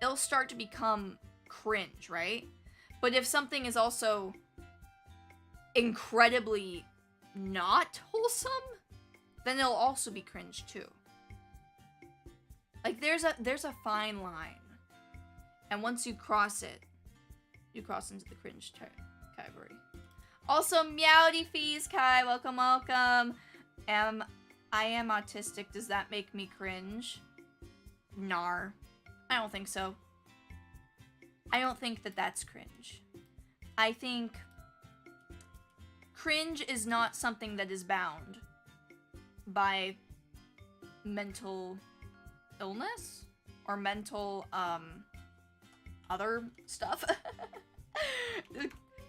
it'll start to become cringe, right? But if something is also incredibly not wholesome, then it'll also be cringe too. Like, there's a fine line. And once you cross it, you cross into the cringe category. Also, Meowdy Fees Kai, welcome, welcome. I am autistic. Does that make me cringe? Nar. I don't think so. I don't think that that's cringe. I think cringe is not something that is bound by mental illness or mental, other stuff.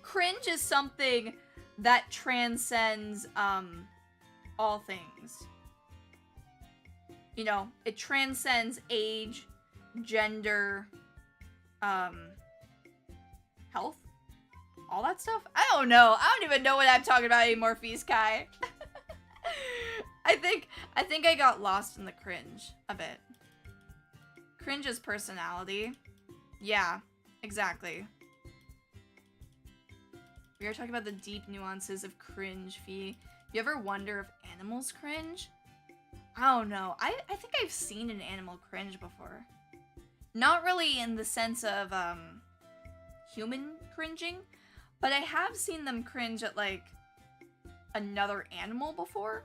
Cringe is something that transcends, all things. You know, it transcends age, gender, health, all that stuff. I don't know. I don't even know what I'm talking about anymore, Feeskai. I think I got lost in the cringe a bit. Cringe is personality. Yeah, exactly. We are talking about the deep nuances of cringe, Fee. You ever wonder if animals cringe? I don't know. I think I've seen an animal cringe before. Not really in the sense of, human cringing, but I have seen them cringe at, like, another animal before.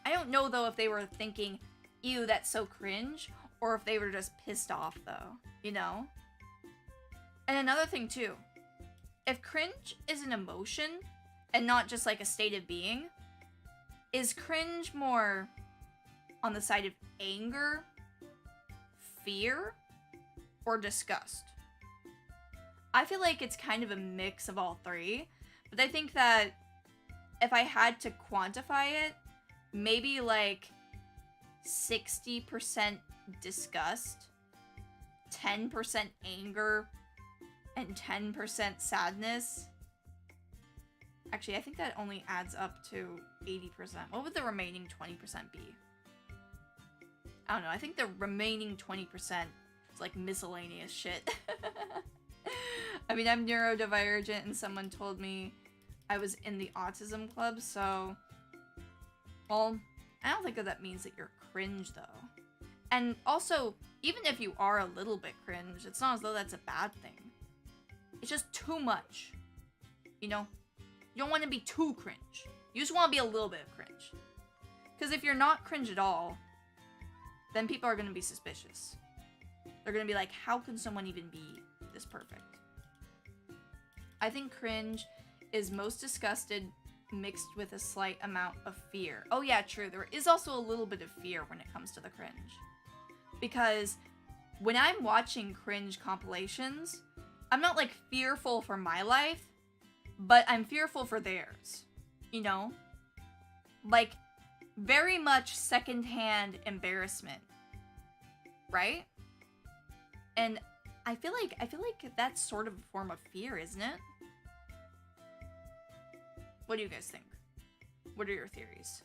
I don't know, though, if they were thinking, ew, that's so cringe, or if they were just pissed off, though, you know? And another thing, too. If cringe is an emotion, and not just, like, a state of being, is cringe more on the side of anger, fear, or disgust? I feel like it's kind of a mix of all three, but I think that if I had to quantify it, maybe like 60% disgust, 10% anger, and 10% sadness. Actually, I think that only adds up to 80%. What would the remaining 20% be? I don't know. I think the remaining 20% is like miscellaneous shit. I mean, I'm neurodivergent and someone told me I was in the autism club, so... Well, I don't think that means that you're cringe, though. And also, even if you are a little bit cringe, it's not as though that's a bad thing. It's just too much. You know? You don't want to be too cringe. You just want to be a little bit of cringe. Because if you're not cringe at all, then people are going to be suspicious. They're going to be like, how can someone even be this perfect? I think cringe is most disgusted mixed with a slight amount of fear. Oh yeah, true. There is also a little bit of fear when it comes to the cringe. Because when I'm watching cringe compilations, I'm not like fearful for my life, but I'm fearful for theirs. You know? Like, very much secondhand embarrassment. Right? And I feel like that's sort of a form of fear, isn't it? What do you guys think? What are your theories?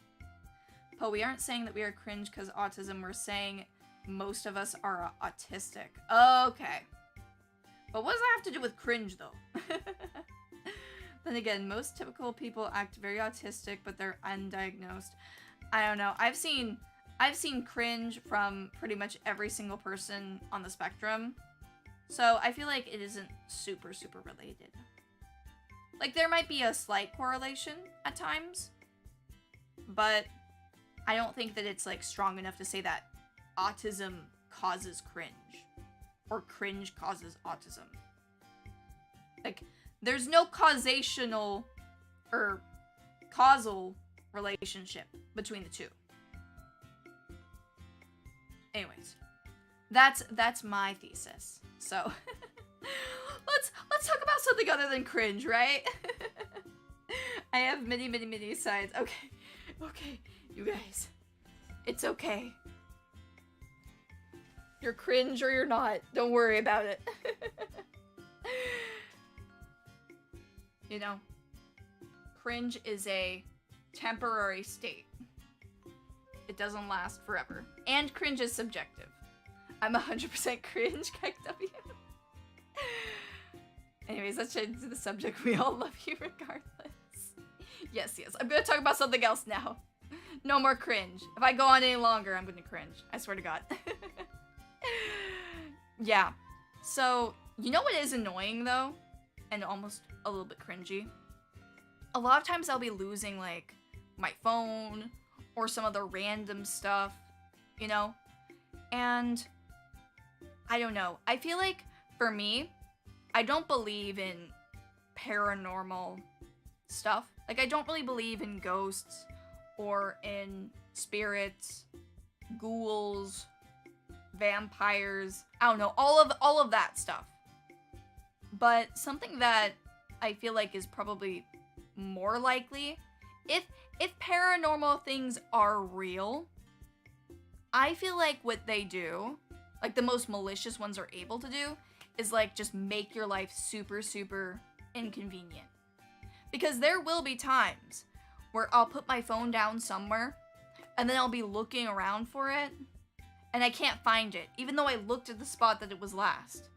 Poe, we aren't saying that we are cringe because autism. We're saying most of us are autistic. Okay. But what does that have to do with cringe, though? Then again, most typical people act very autistic, but they're undiagnosed. I don't know. I've seen cringe from pretty much every single person on the spectrum. So I feel like it isn't super, super related. Like, there might be a slight correlation at times, but I don't think that it's, like, strong enough to say that autism causes cringe, or cringe causes autism. Like, there's no causational, or causal relationship between the two. Anyways, that's my thesis. So, let's talk about something other than cringe, right? I have many sides. Okay, you guys. It's okay. You're cringe or you're not. Don't worry about it. You know, cringe is a temporary state. It doesn't last forever. And cringe is subjective. I'm 100% cringe, KW. Anyways, let's change to the subject. We all love you regardless. Yes. I'm gonna talk about something else now. No more cringe. If I go on any longer, I'm gonna cringe. I swear to God. Yeah. So, you know what is annoying, though? And almost a little bit cringy? A lot of times I'll be losing, like, my phone or some other random stuff, you know? And I don't know. I feel like, for me, I don't believe in paranormal stuff Like, I don't really believe in ghosts or in spirits, ghouls, vampires. I don't know, all of that stuff. But something that I feel like is probably more likely, if paranormal things are real, I feel like what they do, like the most malicious ones are able to do, is like just make your life super, super inconvenient. Because there will be times where I'll put my phone down somewhere and then I'll be looking around for it and I can't find it, even though I looked at the spot that it was last.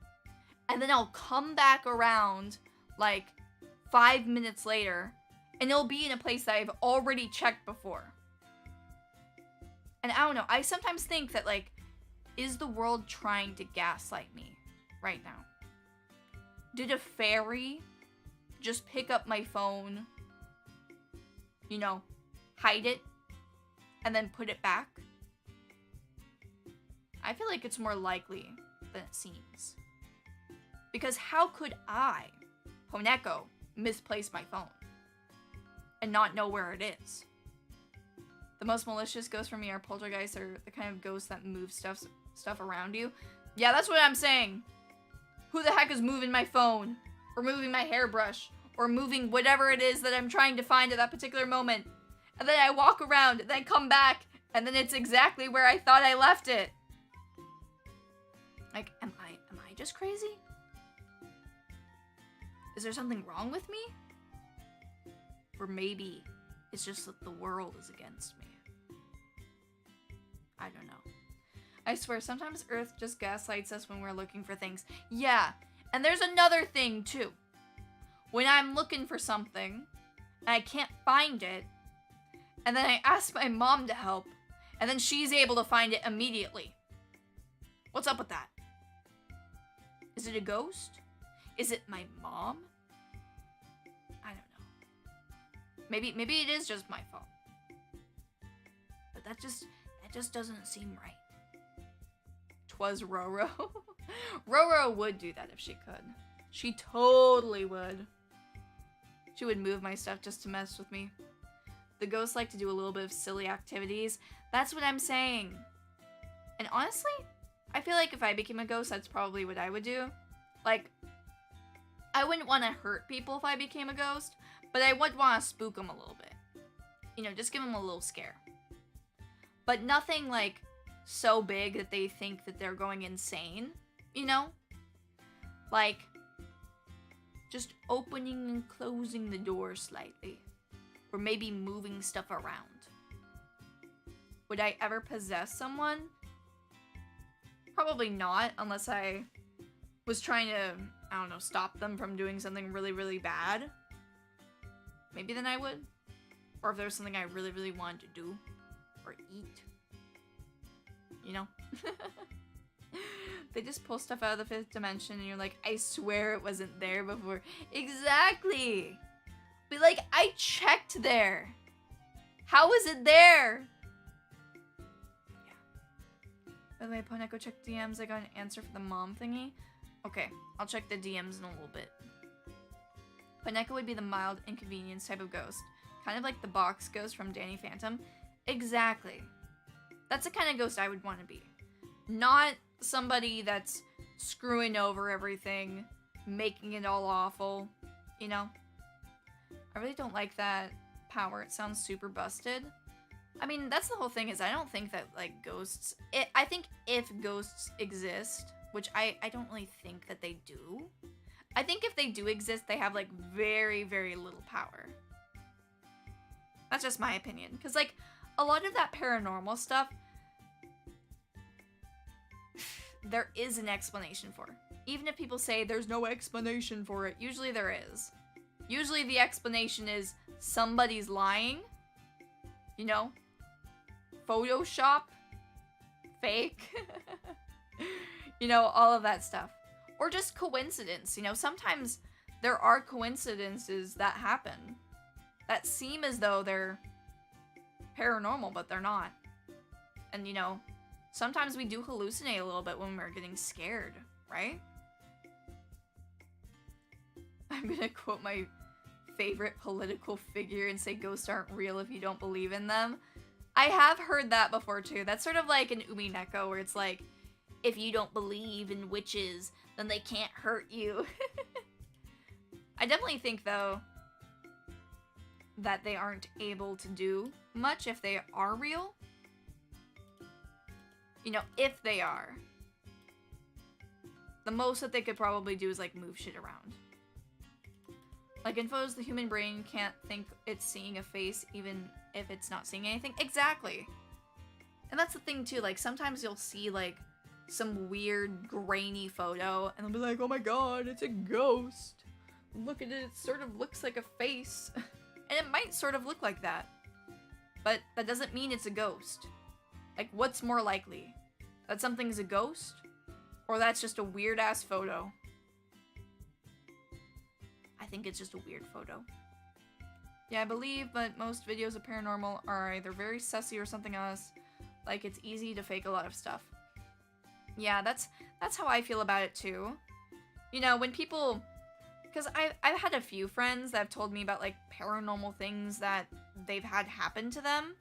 And then I'll come back around like 5 minutes later and it'll be in a place that I've already checked before. And I don't know, I sometimes think that, like, is the world trying to gaslight me right now? Did a fairy just pick up my phone, you know, hide it, and then put it back? I feel like it's more likely than it seems. Because how could I, Poneko, misplace my phone and not know where it is? The most malicious ghosts for me are poltergeists, or the kind of ghosts that move stuff around you. Yeah, that's what I'm saying. Who the heck is moving my phone? Or moving my hairbrush? Or moving whatever it is that I'm trying to find at that particular moment? And then I walk around, and then come back, and then it's exactly where I thought I left it. Like, am I just crazy? Is there something wrong with me? Or maybe it's just that the world is against me. I don't know. I swear, sometimes Earth just gaslights us when we're looking for things. Yeah, and there's another thing, too. When I'm looking for something, and I can't find it, and then I ask my mom to help, and then she's able to find it immediately. What's up with that? Is it a ghost? Is it my mom? I don't know. Maybe it is just my fault. But that just doesn't seem right. 'Twas Roro. Roro would do that if she could. She totally would. She would move my stuff just to mess with me. The ghosts like to do a little bit of silly activities. That's what I'm saying. And honestly, I feel like if I became a ghost, that's probably what I would do. Like, I wouldn't want to hurt people if I became a ghost, but I would want to spook them a little bit. You know, just give them a little scare. But nothing, like, so big that they think that they're going insane, you know? Like, just opening and closing the door slightly. Or maybe moving stuff around. Would I ever possess someone? Probably not, unless I was trying to, I don't know, stop them from doing something really, really bad. Maybe then I would. Or if there was something I really, really wanted to do. Or eat. You know? They just pull stuff out of the 5th dimension and you're like, I swear it wasn't there before. Exactly! Be like, I checked there! How is it there? Yeah. By the way, Poneko, check DMs. I got an answer for the mom thingy. Okay, I'll check the DMs in a little bit. Poneko would be the mild inconvenience type of ghost. Kind of like the box ghost from Danny Phantom. Exactly. That's the kind of ghost I would want to be. Not somebody that's screwing over everything, making it all awful, you know? I really don't like that power. It sounds super busted. I mean, that's the whole thing, is I don't think that, like, ghosts... I think if ghosts exist, which I don't really think that they do, I think if they do exist, they have, like, very, very little power. That's just my opinion. Because, like, a lot of that paranormal stuff, there is an explanation for. Even if people say there's no explanation for it, usually there is. Usually the explanation is somebody's lying, you know? Photoshop, fake, you know, all of that stuff. Or just coincidence, you know? Sometimes there are coincidences that happen that seem as though they're paranormal, but they're not. And, you know, sometimes we do hallucinate a little bit when we're getting scared, right? I'm gonna quote my favorite political figure and say ghosts aren't real if you don't believe in them. I have heard that before too. That's sort of like an Umineko where it's like, if you don't believe in witches, then they can't hurt you. I definitely think though that they aren't able to do much if they are real. You know, if they are. The most that they could probably do is like move shit around. Like in photos, the human brain can't think it's seeing a face even if it's not seeing anything. Exactly. And that's the thing too, like sometimes you'll see like some weird grainy photo and they'll be like, oh my god, it's a ghost. Look at it, it sort of looks like a face. And it might sort of look like that. But that doesn't mean it's a ghost. Like, what's more likely? That something's a ghost? Or that's just a weird-ass photo? I think it's just a weird photo. Yeah, I believe, but most videos of paranormal are either very sussy or something else. Like, it's easy to fake a lot of stuff. Yeah, that's how I feel about it, too. You know, when people... Because I've had a few friends that have told me about, like, paranormal things that they've had happen to them.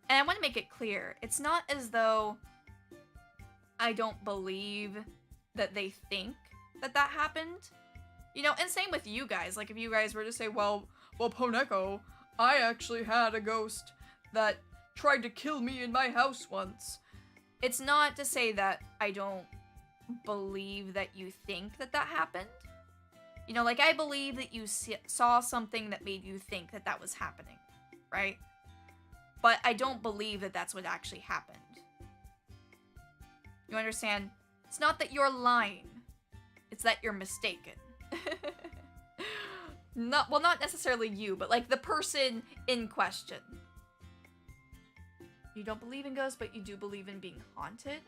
And I want to make it clear, it's not as though I don't believe that they think that that happened. You know, and same with you guys. Like, if you guys were to say, well, Poneko, I actually had a ghost that tried to kill me in my house once. It's not to say that I don't believe that you think that that happened. You know, like, I believe that you saw something that made you think that that was happening, right? But I don't believe that that's what actually happened. You understand? It's not that you're lying. It's that you're mistaken. Well, not necessarily you, but, like, the person in question. You don't believe in ghosts, but you do believe in being haunted?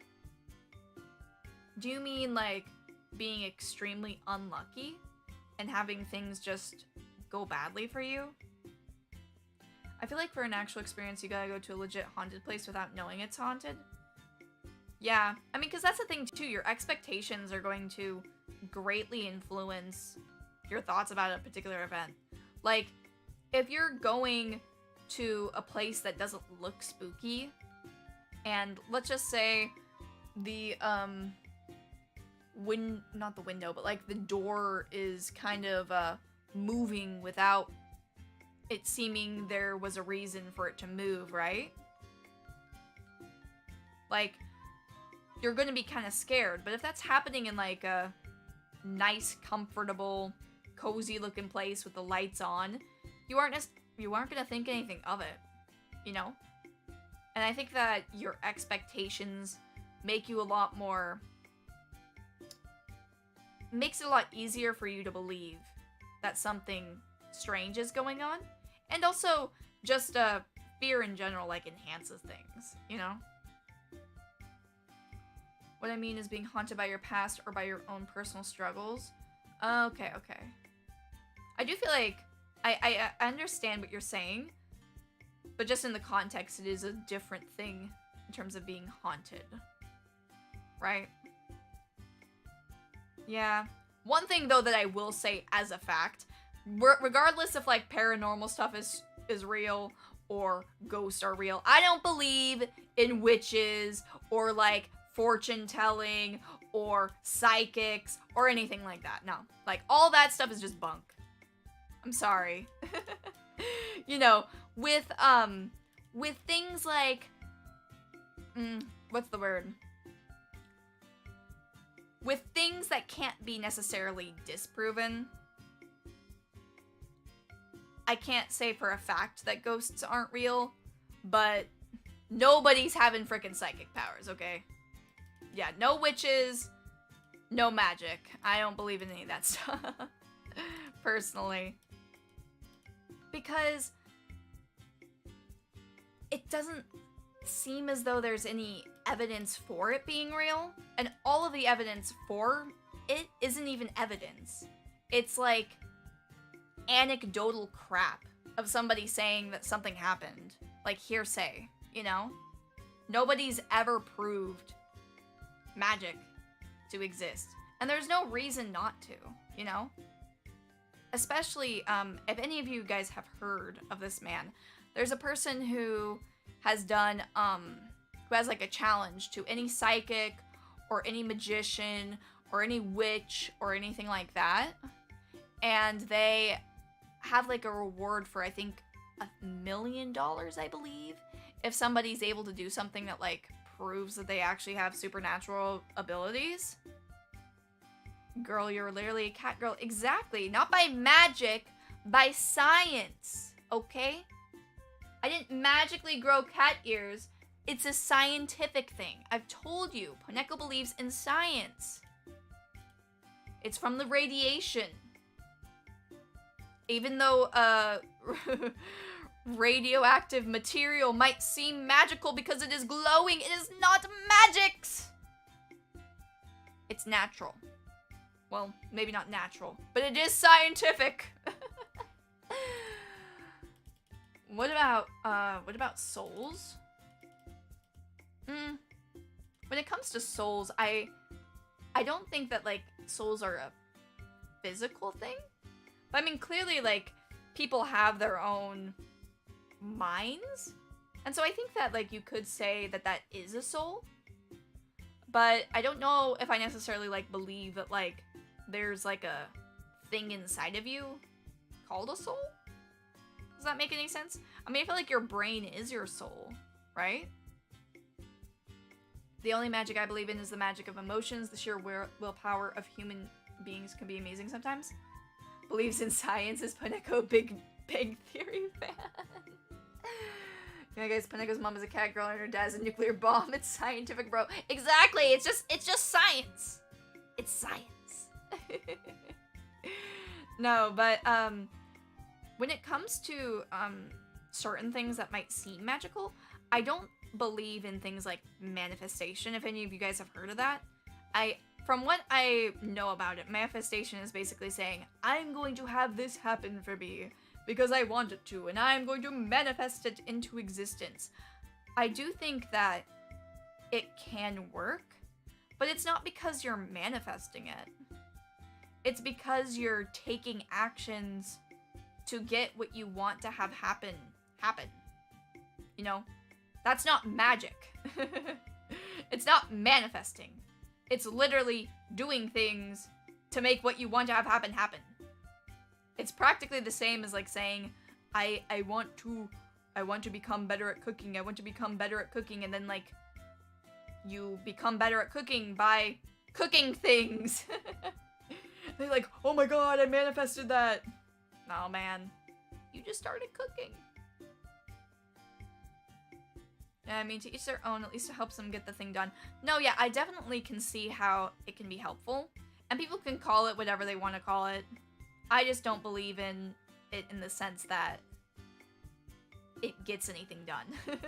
Do you mean, like, being extremely unlucky? And having things just go badly for you? I feel like for an actual experience, you gotta go to a legit haunted place without knowing it's haunted. Yeah, I mean, because that's the thing too, your expectations are going to greatly influence your thoughts about a particular event. Like, if you're going to a place that doesn't look spooky, and let's just say the, not the window, but like the door is kind of moving without it seeming there was a reason for it to move, right? Like, you're going to be kind of scared, but if that's happening in like a nice, comfortable, cozy looking place with the lights on, you aren't going to think anything of it, you know? And I think that your expectations make you a lot more... makes it a lot easier for you to believe that something strange is going on. And also, just fear in general, like, enhances things, you know? What I mean is being haunted by your past or by your own personal struggles. Okay. I do feel like I understand what you're saying, but just in the context, it is a different thing in terms of being haunted, right? Yeah. One thing, though, that I will say as a fact, regardless if, like, paranormal stuff is real or ghosts are real, I don't believe in witches or, like, fortune-telling or psychics or anything like that. No. Like, all that stuff is just bunk. I'm sorry. You know, with things like... what's the word? With things that can't be necessarily disproven, I can't say for a fact that ghosts aren't real, but nobody's having frickin' psychic powers, okay? Yeah, no witches, no magic. I don't believe in any of that stuff, personally. Because it doesn't seem as though there's any evidence for it being real, and all of the evidence for it isn't even evidence. It's like anecdotal crap of somebody saying that something happened, like hearsay, you know? Nobody's ever proved magic to exist, and there's no reason not to, you know? especially if any of you guys have heard of this man, there's a person who has done who has like a challenge to any psychic or any magician or any witch or anything like that, and they have like a reward for, I think, $1 million, I believe, if somebody's able to do something that like proves that they actually have supernatural abilities. Girl, you're literally a cat girl. Exactly. Not by magic, by science. Okay? I didn't magically grow cat ears. It's a scientific thing. I've told you. Poneko believes in science. It's from the radiation. Even though radioactive material might seem magical because it is glowing, it is not magic! It's natural. Well, maybe not natural, but it is scientific. What about souls? When it comes to souls, I don't think that, like, souls are a physical thing. But I mean, clearly, like, people have their own minds. And so I think that, like, you could say that that is a soul. But I don't know if I necessarily, like, believe that, like, there's, like, a thing inside of you called a soul? Does that make any sense? I mean, I feel like your brain is your soul, right? The only magic I believe in is the magic of emotions. The sheer willpower of human beings can be amazing sometimes. Believes in science is Poneko, Big Bang Theory fan. Yeah, guys, Poneko's mom is a cat girl and her dad's a nuclear bomb. It's scientific, bro. Exactly. It's just science. It's science. No, but when it comes to certain things that might seem magical, I don't believe in things like manifestation. If any of you guys have heard of that, from what I know about it, manifestation is basically saying, I'm going to have this happen for me because I want it to, and I'm going to manifest it into existence. I do think that it can work, but it's not because you're manifesting it. It's because you're taking actions to get what you want to have happen. You know? That's not magic. It's not manifesting. It's literally doing things to make what you want to have happen. It's practically the same as like saying, I want to become better at cooking. I want to become better at cooking, and then like you become better at cooking by cooking things. They're like, oh my god, I manifested that. Oh man, you just started cooking. Yeah, I mean, to each their own, at least it helps them get the thing done. No, yeah, I definitely can see how it can be helpful. And people can call it whatever they want to call it. I just don't believe in it in the sense that it gets anything done.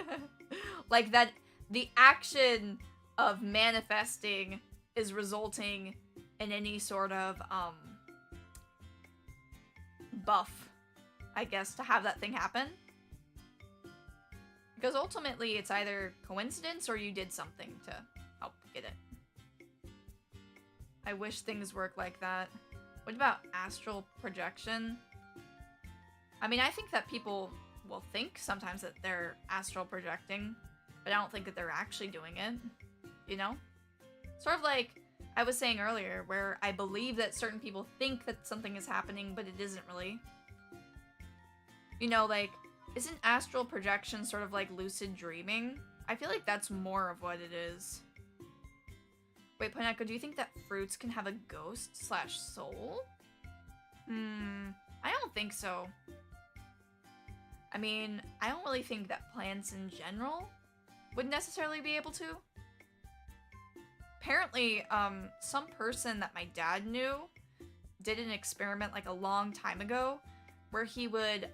Like that the action of manifesting is resulting in any sort of buff, I guess, to have that thing happen. Because ultimately it's either coincidence or you did something to help get it. I wish things work like that. What about astral projection? I mean, I think that people will think sometimes that they're astral projecting, but I don't think that they're actually doing it, you know? Sort of like I was saying earlier, where I believe that certain people think that something is happening, but it isn't really. You know, like, isn't astral projection sort of like lucid dreaming? I feel like that's more of what it is. Wait, Poneko, do you think that fruits can have a ghost/soul? I don't think so. I mean, I don't really think that plants in general would necessarily be able to. Apparently, some person that my dad knew did an experiment like a long time ago where he would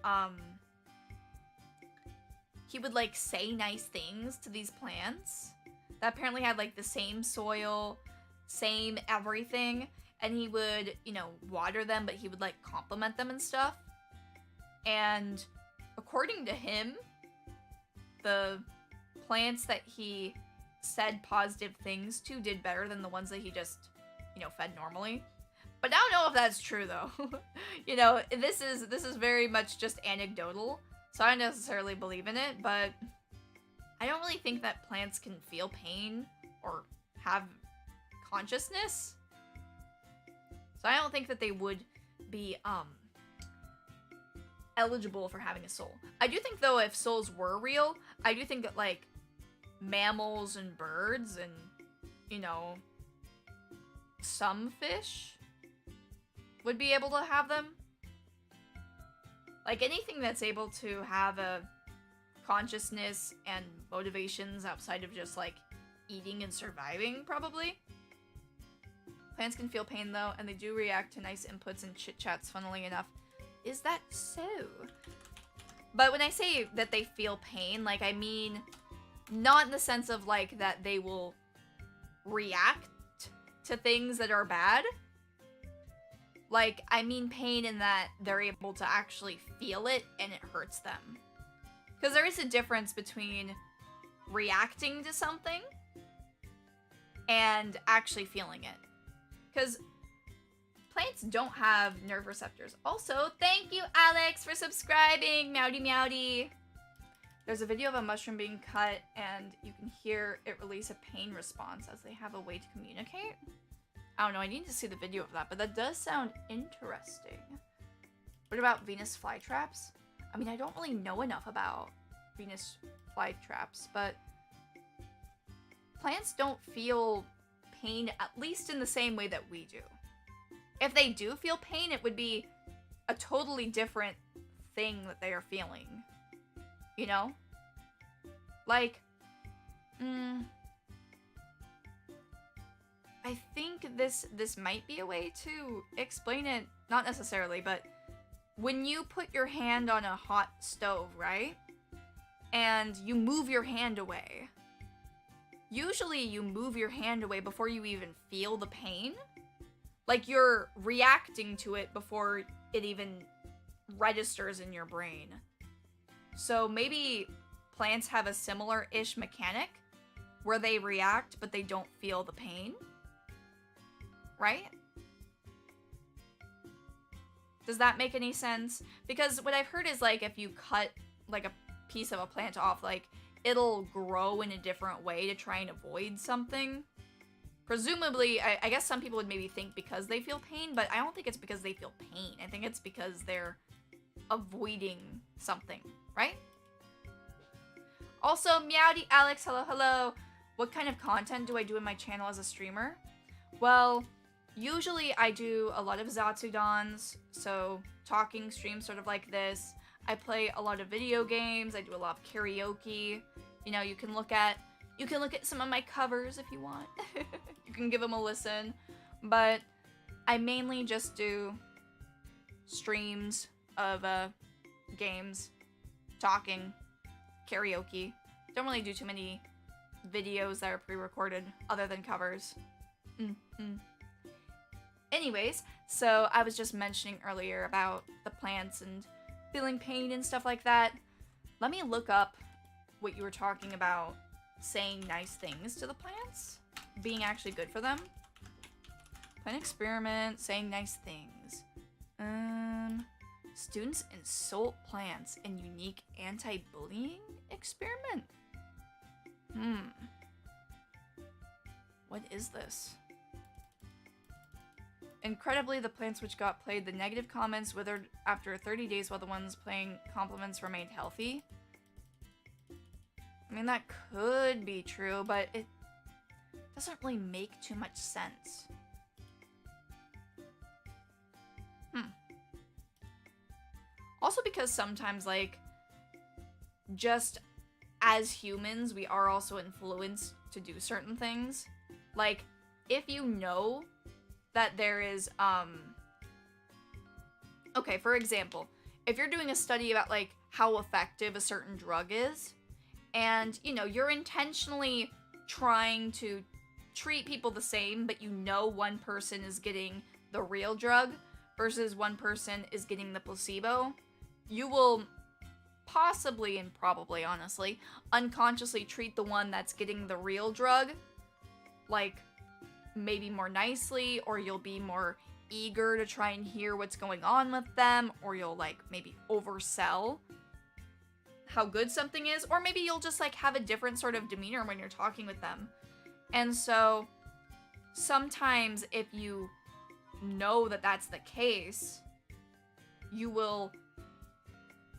like say nice things to these plants that apparently had like the same soil, same everything, and he would, you know, water them, but he would like compliment them and stuff. And according to him, the plants that he said positive things to did better than the ones that he just, you know, fed normally. But I don't know if that's true though. You know, this is very much just anecdotal, so I don't necessarily believe in it, but I don't really think that plants can feel pain or have consciousness. So I don't think that they would be eligible for having a soul. I do think though if souls were real, I do think that like mammals and birds and, you know, some fish would be able to have them. Like anything that's able to have a consciousness and motivations outside of just like eating and surviving, probably. Plants can feel pain though, and they do react to nice inputs and chit-chats, funnily enough. Is that so? But when I say that they feel pain, like I mean not in the sense of like that they will react to things that are bad. Like, I mean pain in that they're able to actually feel it and it hurts them. Because there is a difference between reacting to something and actually feeling it. Because plants don't have nerve receptors. Also, thank you, Alex, for subscribing. Meowdy meowdy. There's a video of a mushroom being cut, and you can hear it release a pain response as they have a way to communicate. I don't know, I need to see the video of that, but that does sound interesting. What about Venus flytraps? I mean, I don't really know enough about Venus flytraps, but plants don't feel pain, at least in the same way that we do. If they do feel pain, it would be a totally different thing that they are feeling. You know? Like, I think this might be a way to explain it. Not necessarily, but when you put your hand on a hot stove, right? And you move your hand away. Usually you move your hand away before you even feel the pain. Like you're reacting to it before it even registers in your brain. So maybe plants have a similar-ish mechanic where they react but they don't feel the pain. Right? Does that make any sense? Because what I've heard is like if you cut like a piece of a plant off, like it'll grow in a different way to try and avoid something. Presumably, I guess some people would maybe think because they feel pain, but I don't think it's because they feel pain. I think it's because they're avoiding something, right? Also, Meowdy Alex, hello, hello. What kind of content do I do in my channel as a streamer? Well, usually I do a lot of Zatsudans, so talking streams sort of like this. I play a lot of video games, I do a lot of karaoke. You know, you can look at some of my covers if you want. You can give them a listen. But I mainly just do streams of games, talking, karaoke. Don't really do too many videos that are pre-recorded other than covers. Anyways, so I was just mentioning earlier about the plants and feeling pain and stuff like that. Let me look up what you were talking about, saying nice things to the plants, being actually good for them. Plant experiment, saying nice things. Students insult plants in unique anti-bullying experiment. What is this? Incredibly, the plants which got played the negative comments withered after 30 days while the ones playing compliments remained healthy. I mean, that could be true, but it doesn't really make too much sense. Also because sometimes, like, just as humans, we are also influenced to do certain things. Like, if you know that there is, okay, for example, if you're doing a study about, like, how effective a certain drug is, and, you know, you're intentionally trying to treat people the same, but you know one person is getting the real drug versus one person is getting the placebo, you will possibly, and probably, honestly, unconsciously treat the one that's getting the real drug, like, maybe more nicely, or you'll be more eager to try and hear what's going on with them, or you'll like maybe oversell how good something is, or maybe you'll just like have a different sort of demeanor when you're talking with them. And so sometimes if you know that that's the case, you will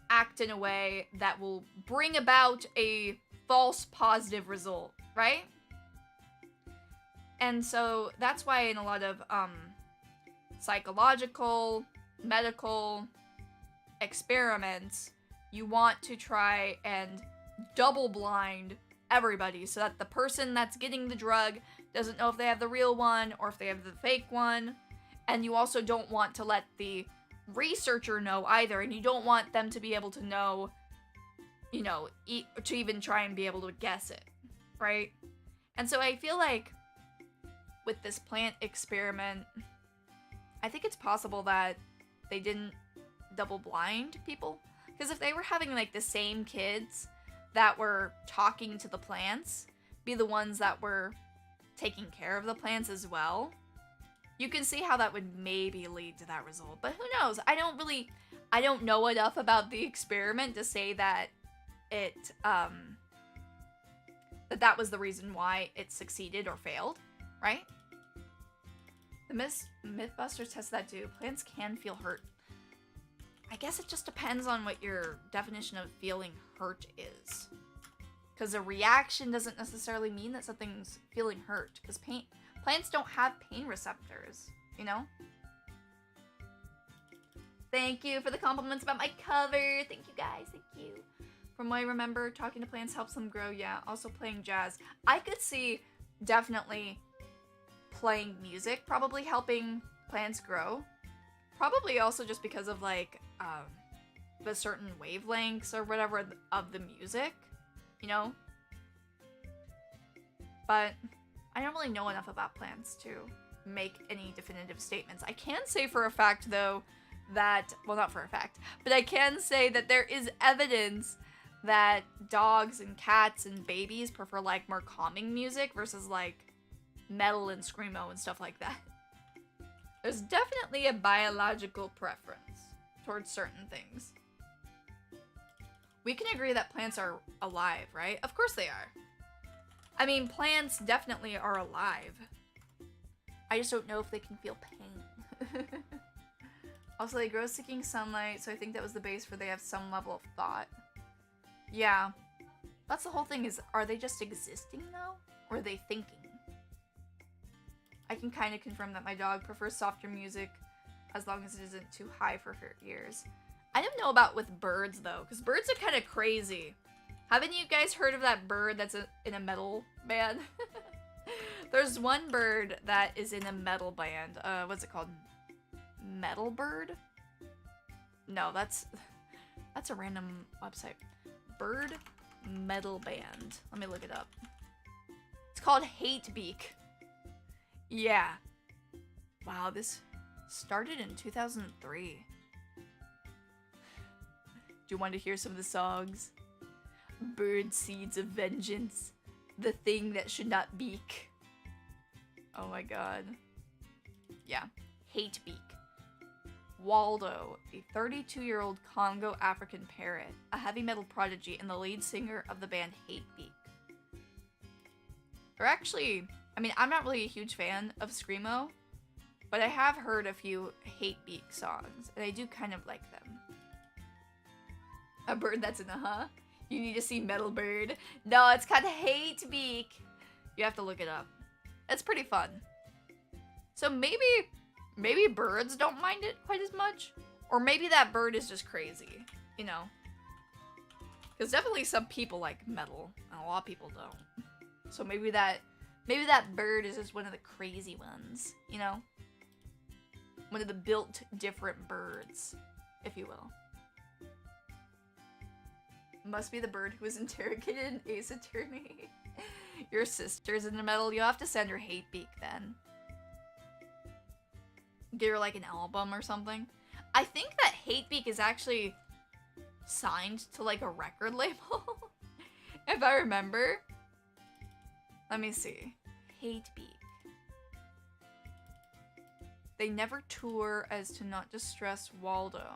act in a way that will bring about a false positive result, right? And so that's why in a lot of psychological, medical experiments, you want to try and double blind everybody so that the person that's getting the drug doesn't know if they have the real one or if they have the fake one. And you also don't want to let the researcher know either, and you don't want them to be able to know, you know, to even try and be able to guess it, right? And so I feel like with this plant experiment, I think it's possible that they didn't double blind people. Because if they were having like the same kids that were talking to the plants be the ones that were taking care of the plants as well, you can see how that would maybe lead to that result. But who knows? I don't know enough about the experiment to say that it, that was the reason why it succeeded or failed, right? The Mythbusters test that too. Plants can feel hurt. I guess it just depends on what your definition of feeling hurt is. Because a reaction doesn't necessarily mean that something's feeling hurt. Because plants don't have pain receptors, you know? Thank you for the compliments about my cover. Thank you guys, thank you. From what I remember, talking to plants helps them grow. Yeah, also playing jazz. I could see definitely playing music probably helping plants grow. Probably also just because of like the certain wavelengths or whatever of the music, you know? But I don't really know enough about plants to make any definitive statements. I can say for a fact though that, well, not for a fact, but I can say that there is evidence that dogs and cats and babies prefer like more calming music versus like metal and screamo and stuff like that. There's definitely a biological preference towards certain things. We can agree that plants are alive, right? Of course they are. I mean, plants definitely are alive. I just don't know if they can feel pain. Also, they grow seeking sunlight, so I think that was the base for they have some level of thought. Yeah. That's the whole thing is, are they just existing though? Or are they thinking? I can kind of confirm that my dog prefers softer music as long as it isn't too high for her ears. I don't know about with birds though, because birds are kind of crazy. Haven't you guys heard of that bird that's in a metal band? There's one bird that is in a metal band. What's it called? Metal Bird? No, that's a random website. Bird Metal Band. Let me look it up. It's called Hatebeak. Yeah. Wow, this started in 2003. Do you want to hear some of the songs? Bird Seeds of Vengeance. The Thing That Should Not Beak. Oh my god. Yeah. Hatebeak. Waldo, a 32-year-old Congo African parrot, a heavy metal prodigy, and the lead singer of the band Hatebeak. They're actually, I mean, I'm not really a huge fan of screamo, but I have heard a few Hatebeak songs, and I do kind of like them. A bird that's in a huh? You need to see Metal Bird. No, it's called Hatebeak. You have to look it up. It's pretty fun. So maybe birds don't mind it quite as much. Or maybe that bird is just crazy, you know? Because definitely some people like metal, and a lot of people don't. So maybe that bird is just one of the crazy ones, you know? One of the built different birds, if you will. Must be the bird who was interrogated in Ace Attorney. Your sister's in the metal. You'll have to send her Hatebeak then. Get her like an album or something. I think that Hatebeak is actually signed to like a record label. If I remember. Let me see. Hatebeak. They never tour as to not distress Waldo.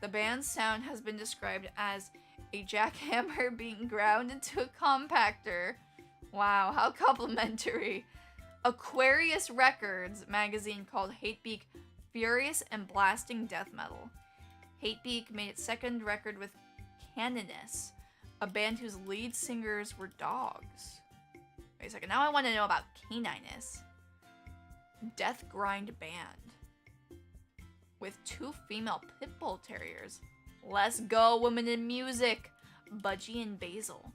The band's sound has been described as a jackhammer being ground into a compactor. Wow, how complimentary. Aquarius Records magazine called Hatebeak furious and blasting death metal. Hatebeak made its second record with Caninus, a band whose lead singers were dogs. Wait a second, now I want to know about Caninus. Death grind band with 2 female pit bull terriers. Let's go, women in music. Budgie and Basil.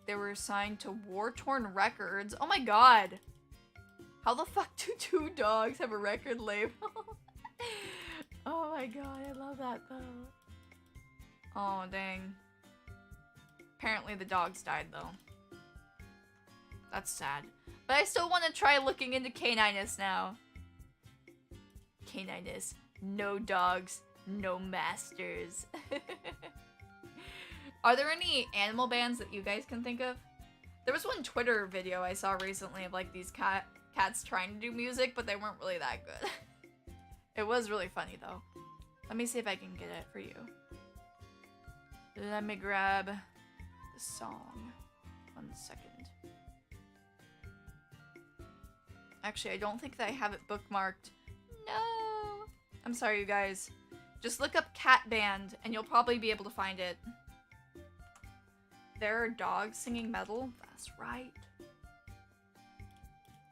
They were signed to War Torn Records. Oh my god. How the fuck do 2 dogs have a record label? Oh my god, I love that though. Oh dang. Apparently the dogs died though. That's sad. But I still want to try looking into Caninus now. Caninus. No dogs, no masters. Are there any animal bands that you guys can think of? There was one Twitter video I saw recently of like these cats trying to do music, but they weren't really that good. It was really funny though. Let me see if I can get it for you. Let me grab the song. 1 second. Actually, I don't think that I have it bookmarked. No! I'm sorry, you guys. Just look up cat band, and you'll probably be able to find it. There are dogs singing metal? That's right.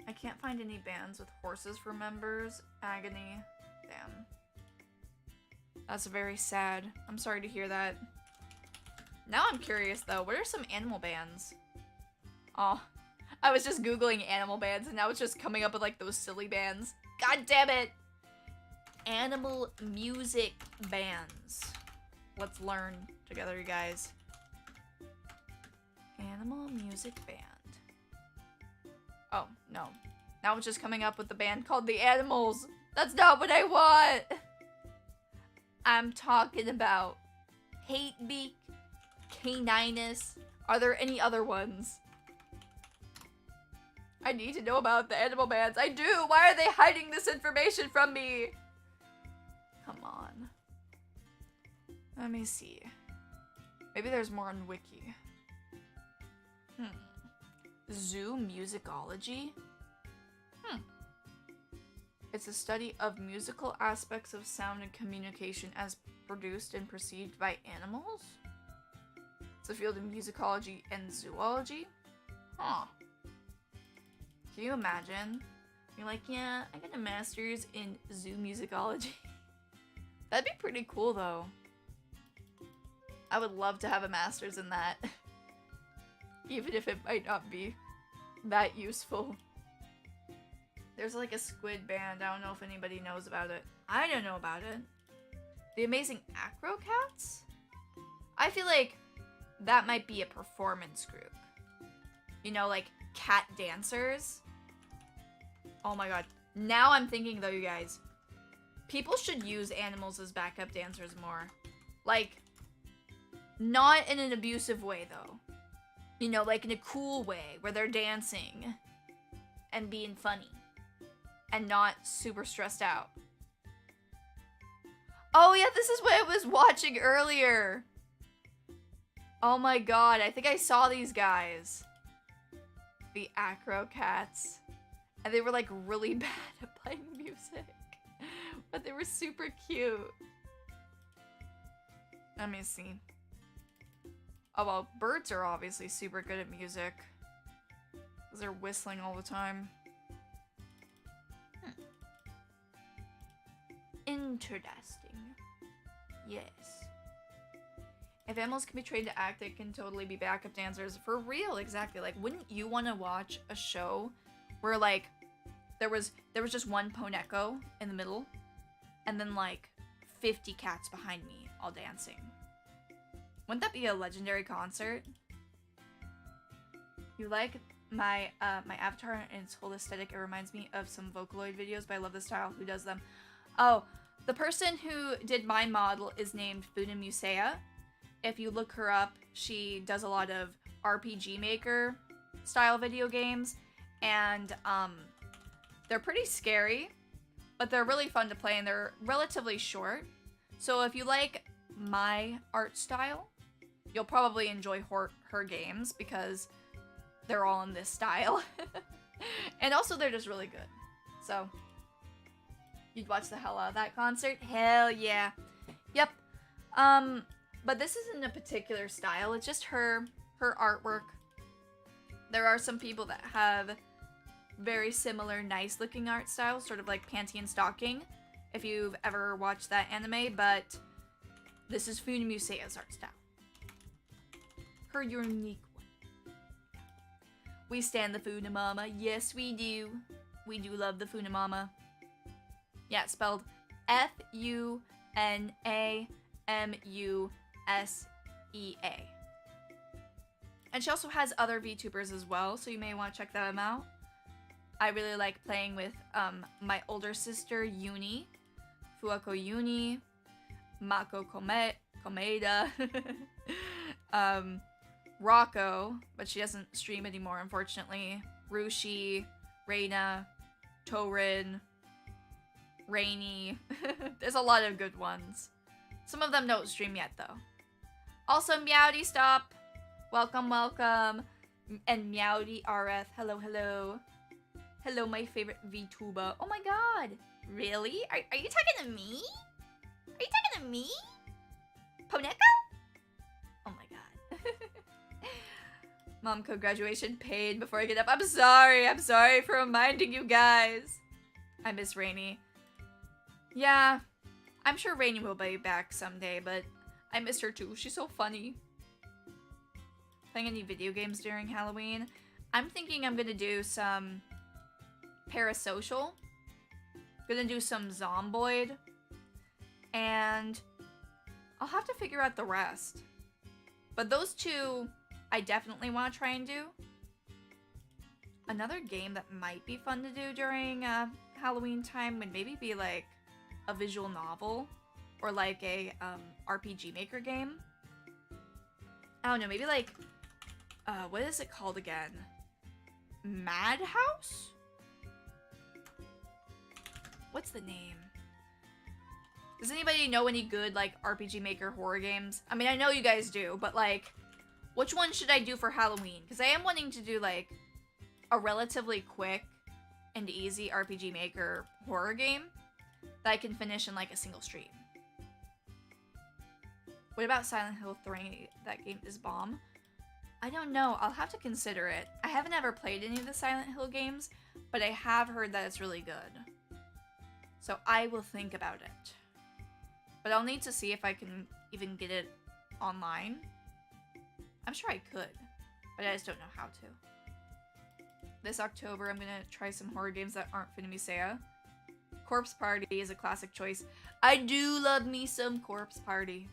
I can't find any bands with horses for members. Agony. Damn. That's very sad. I'm sorry to hear that. Now I'm curious, though. What are some animal bands? Oh, I was just Googling animal bands, and now it's just coming up with, like, those silly bands. God damn it! Animal music bands. Let's learn together, you guys. Animal music band. Oh, no. Now it's just coming up with the band called The Animals. That's not what I want! I'm talking about Hatebeak, Caninus. Are there any other ones? I need to know about the animal bands. I do! Why are they hiding this information from me? Come on. Let me see. Maybe there's more on Wiki. Zoo musicology? It's a study of musical aspects of sound and communication as produced and perceived by animals? It's a field of musicology and zoology? Huh. Can you imagine? You're like, yeah, I got a master's in zoo musicology. That'd be pretty cool, though. I would love to have a master's in that. Even if it might not be that useful. There's like a squid band. I don't know if anybody knows about it. I don't know about it. The Amazing Acrocats? I feel like that might be a performance group. You know, like cat dancers. Oh my god. Now I'm thinking though, you guys. People should use animals as backup dancers more. Like, not in an abusive way though. You know, like in a cool way where they're dancing and being funny and not super stressed out. Oh yeah, this is what I was watching earlier. Oh my god, I think I saw these guys. The Acrocats. And they were like really bad at playing music. But they were super cute. Let me see. Oh well, birds are obviously super good at music. Because they're whistling all the time. Interesting. Yes. If animals can be trained to act, they can totally be backup dancers. For real, exactly. Like, wouldn't you want to watch a show where, like, there was just one Poneko in the middle, and then, like, 50 cats behind me all dancing? Wouldn't that be a legendary concert? You like my avatar and its whole aesthetic? It reminds me of some Vocaloid videos, but I love the style. Who does them? Oh, the person who did my model is named Funamusea. If you look her up, she does a lot of RPG Maker style video games, and They're pretty scary, but they're really fun to play, and they're relatively short. So if you like my art style, you'll probably enjoy her games because they're all in this style. And also they're just really good. So you'd watch the hell out of that concert? Hell yeah. Yep. But this isn't a particular style. It's just her artwork. There are some people that have very similar nice looking art styles, sort of like Panty and Stocking, if you've ever watched that anime, but this is Funamusea's art style. Her unique one. We stand the Funamama. Yes, we do. We do love the Funamama. Yeah, it's spelled Funamusea. And she also has other VTubers as well, so you may want to check them out. I really like playing with my older sister, Uni, Fuako Uni, Mako Komeda, Rocco, but she doesn't stream anymore, unfortunately, Rushi, Reina, Torin, Rainy. There's a lot of good ones. Some of them don't stream yet, though. Also, Meowdy Stop. Welcome, welcome. And Meowdy RF. Hello, hello. Hello, my favorite VTuber. Oh my god. Really? Are you talking to me? Are you talking to me? Poneko? Oh my god. Mom, graduation paid before I get up. I'm sorry for reminding you guys. I miss Rainy. Yeah, I'm sure Rainy will be back someday, but I miss her too. She's so funny. Playing any video games during Halloween? I'm thinking I'm gonna do some Parasocial. Gonna do some Zomboid. And I'll have to figure out the rest. But those two I definitely want to try and do. Another game that might be fun to do during Halloween time would maybe be like a visual novel or like a RPG Maker game. I don't know, maybe like what is it called again? Madhouse? What's the name? Does anybody know any good like RPG Maker horror games? I mean, I know you guys do, but like which one should I do for Halloween? Because I am wanting to do like a relatively quick and easy RPG Maker horror game that I can finish in like a single stream. What about Silent Hill 3? That game is bomb. I don't know. I'll have to consider it. I haven't ever played any of the Silent Hill games, but I have heard that it's really good. So I will think about it. But I'll need to see if I can even get it online. I'm sure I could, but I just don't know how to. This October, I'm gonna try some horror games that aren't Funamusea. Corpse Party is a classic choice. I do love me some Corpse Party.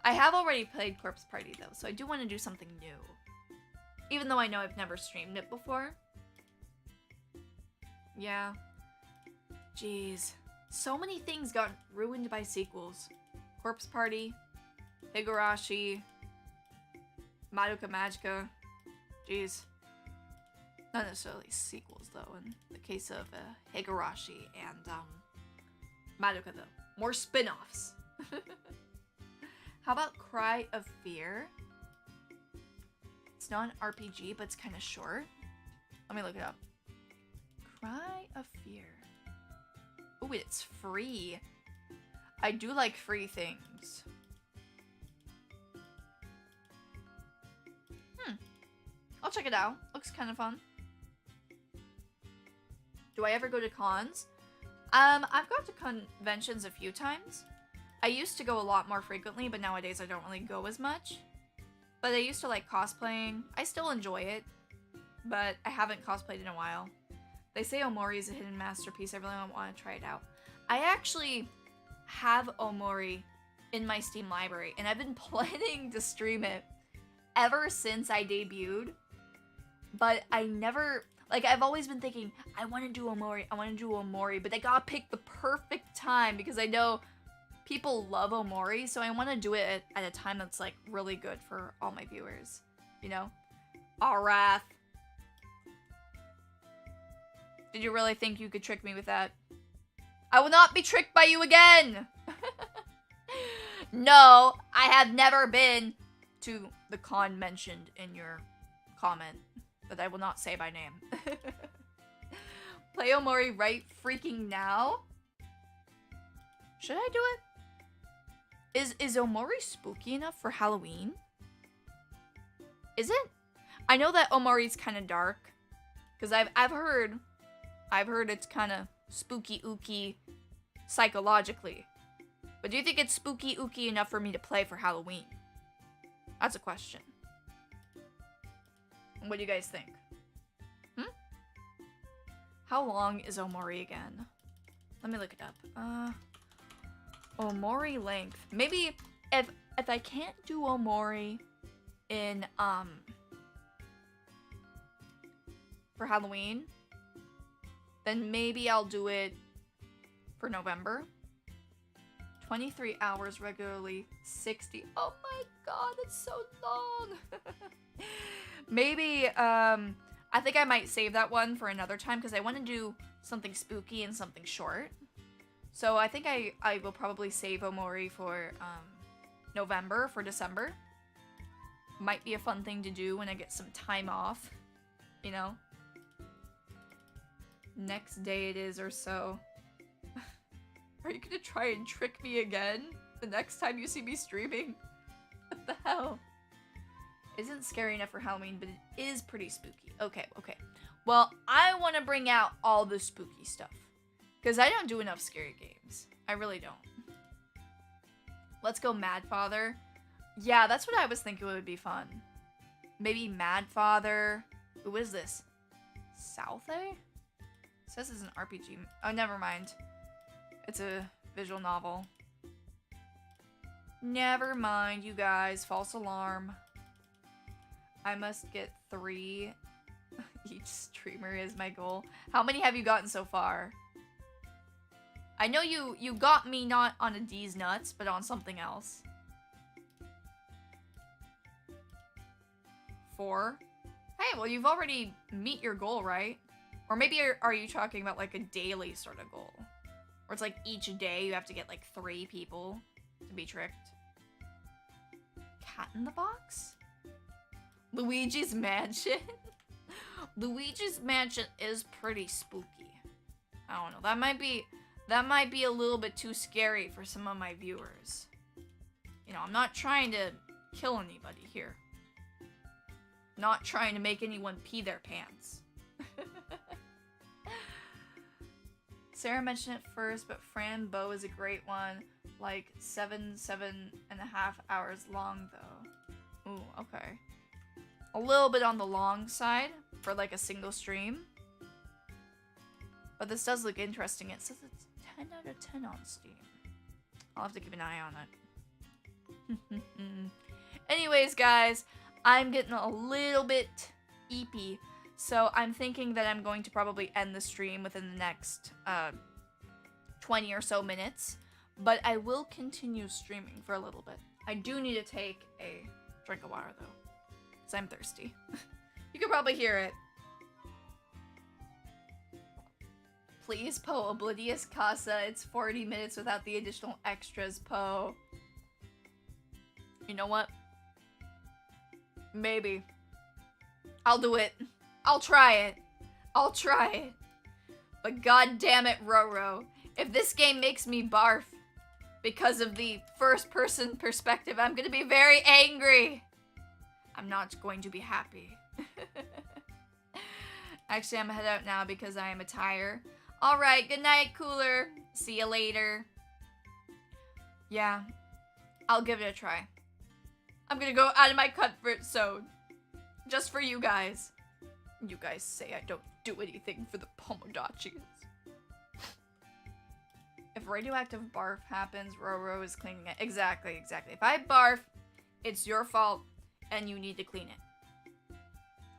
I have already played Corpse Party though, so I do want to do something new. Even though I know I've never streamed it before. Yeah. Jeez. So many things got ruined by sequels. Corpse Party, Higurashi, Madoka Magica. Jeez. Not necessarily sequels, though, in the case of Higurashi and Madoka, though. More spin-offs. How about Cry of Fear? It's not an RPG, but it's kind of short. Let me look it up. Cry of Fear. Ooh, it's free. I do like free things. I'll check it out. Looks kind of fun. Do I ever go to cons? I've gone to conventions a few times. I used to go a lot more frequently, but nowadays I don't really go as much. But I used to like cosplaying. I still enjoy it, but I haven't cosplayed in a while. They say Omori is a hidden masterpiece. I really want to try it out. I actually have Omori in my Steam library, and I've been planning to stream it ever since I debuted. But I never, like, I've always been thinking, I want to do Omori, but I gotta pick the perfect time because I know people love Omori, so I want to do it at a time that's, like, really good for all my viewers, you know? Arath. Did you really think you could trick me with that? I will not be tricked by you again! No, I have never been to the con mentioned in your comment that I will not say by name. Play Omori right freaking now? Should I do it? Is Omori spooky enough for Halloween? Is it? I know that Omori's kind of dark, because I've heard it's kind of spooky ooky psychologically. But do you think it's spooky ooky enough for me to play for Halloween? That's a question. What do you guys think? How long is Omori again? Let me look it up. Omori length. Maybe if I can't do Omori in for Halloween, then maybe I'll do it for November. 23 hours regularly, 60. Oh my god, that's so long. Maybe, I think I might save that one for another time because I want to do something spooky and something short. So I think I will probably save Omori for, November, for December. Might be a fun thing to do when I get some time off, you know? Next day it is or so. Are you gonna try and trick me again the next time you see me streaming? What the hell? Isn't scary enough for Halloween, but it is pretty spooky. Okay. Well, I want to bring out all the spooky stuff. Because I don't do enough scary games. I really don't. Let's go Mad Father. Yeah, that's what I was thinking would be fun. Maybe Mad Father. Who is this? South A? It says it's an RPG. Oh, never mind. It's a visual novel. Never mind, you guys. False alarm. I must get 3. Each streamer is my goal. How many have you gotten so far? I know you got me not on a D's nuts, but on something else. 4? Hey, well you've already meet your goal, right? Or maybe are you talking about like a daily sort of goal? Where it's like each day you have to get like 3 people to be tricked. Cat in the Box? Luigi's Mansion? Luigi's Mansion is pretty spooky. I don't know. That might be a little bit too scary for some of my viewers. You know, I'm not trying to kill anybody here. Not trying to make anyone pee their pants. Sarah mentioned it first, but Fran Bow is a great one. Like 7.5 hours long though. Ooh, okay. A little bit on the long side for like a single stream. But this does look interesting. It says it's 10 out of 10 on Steam. I'll have to keep an eye on it. Anyways, guys, I'm getting a little bit eepy. So I'm thinking that I'm going to probably end the stream within the next 20 or so minutes. But I will continue streaming for a little bit. I do need to take a drink of water though. Because I'm thirsty. You can probably hear it. Please, Poe, Oblivious Casa. It's 40 minutes without the additional extras, Poe. You know what? Maybe. I'll do it. I'll try it. I'll try it. But god damn it, Roro. If this game makes me barf because of the first person perspective, I'm gonna be very angry. I'm not going to be happy. Actually, I'm gonna head out now because I am a tire. Alright, good night, Cooler. See you later. Yeah, I'll give it a try. I'm gonna go out of my comfort zone. Just for you guys. You guys say I don't do anything for the Pomodachis. If radioactive barf happens, Roro is cleaning it. Exactly. If I barf, it's your fault, and you need to clean it.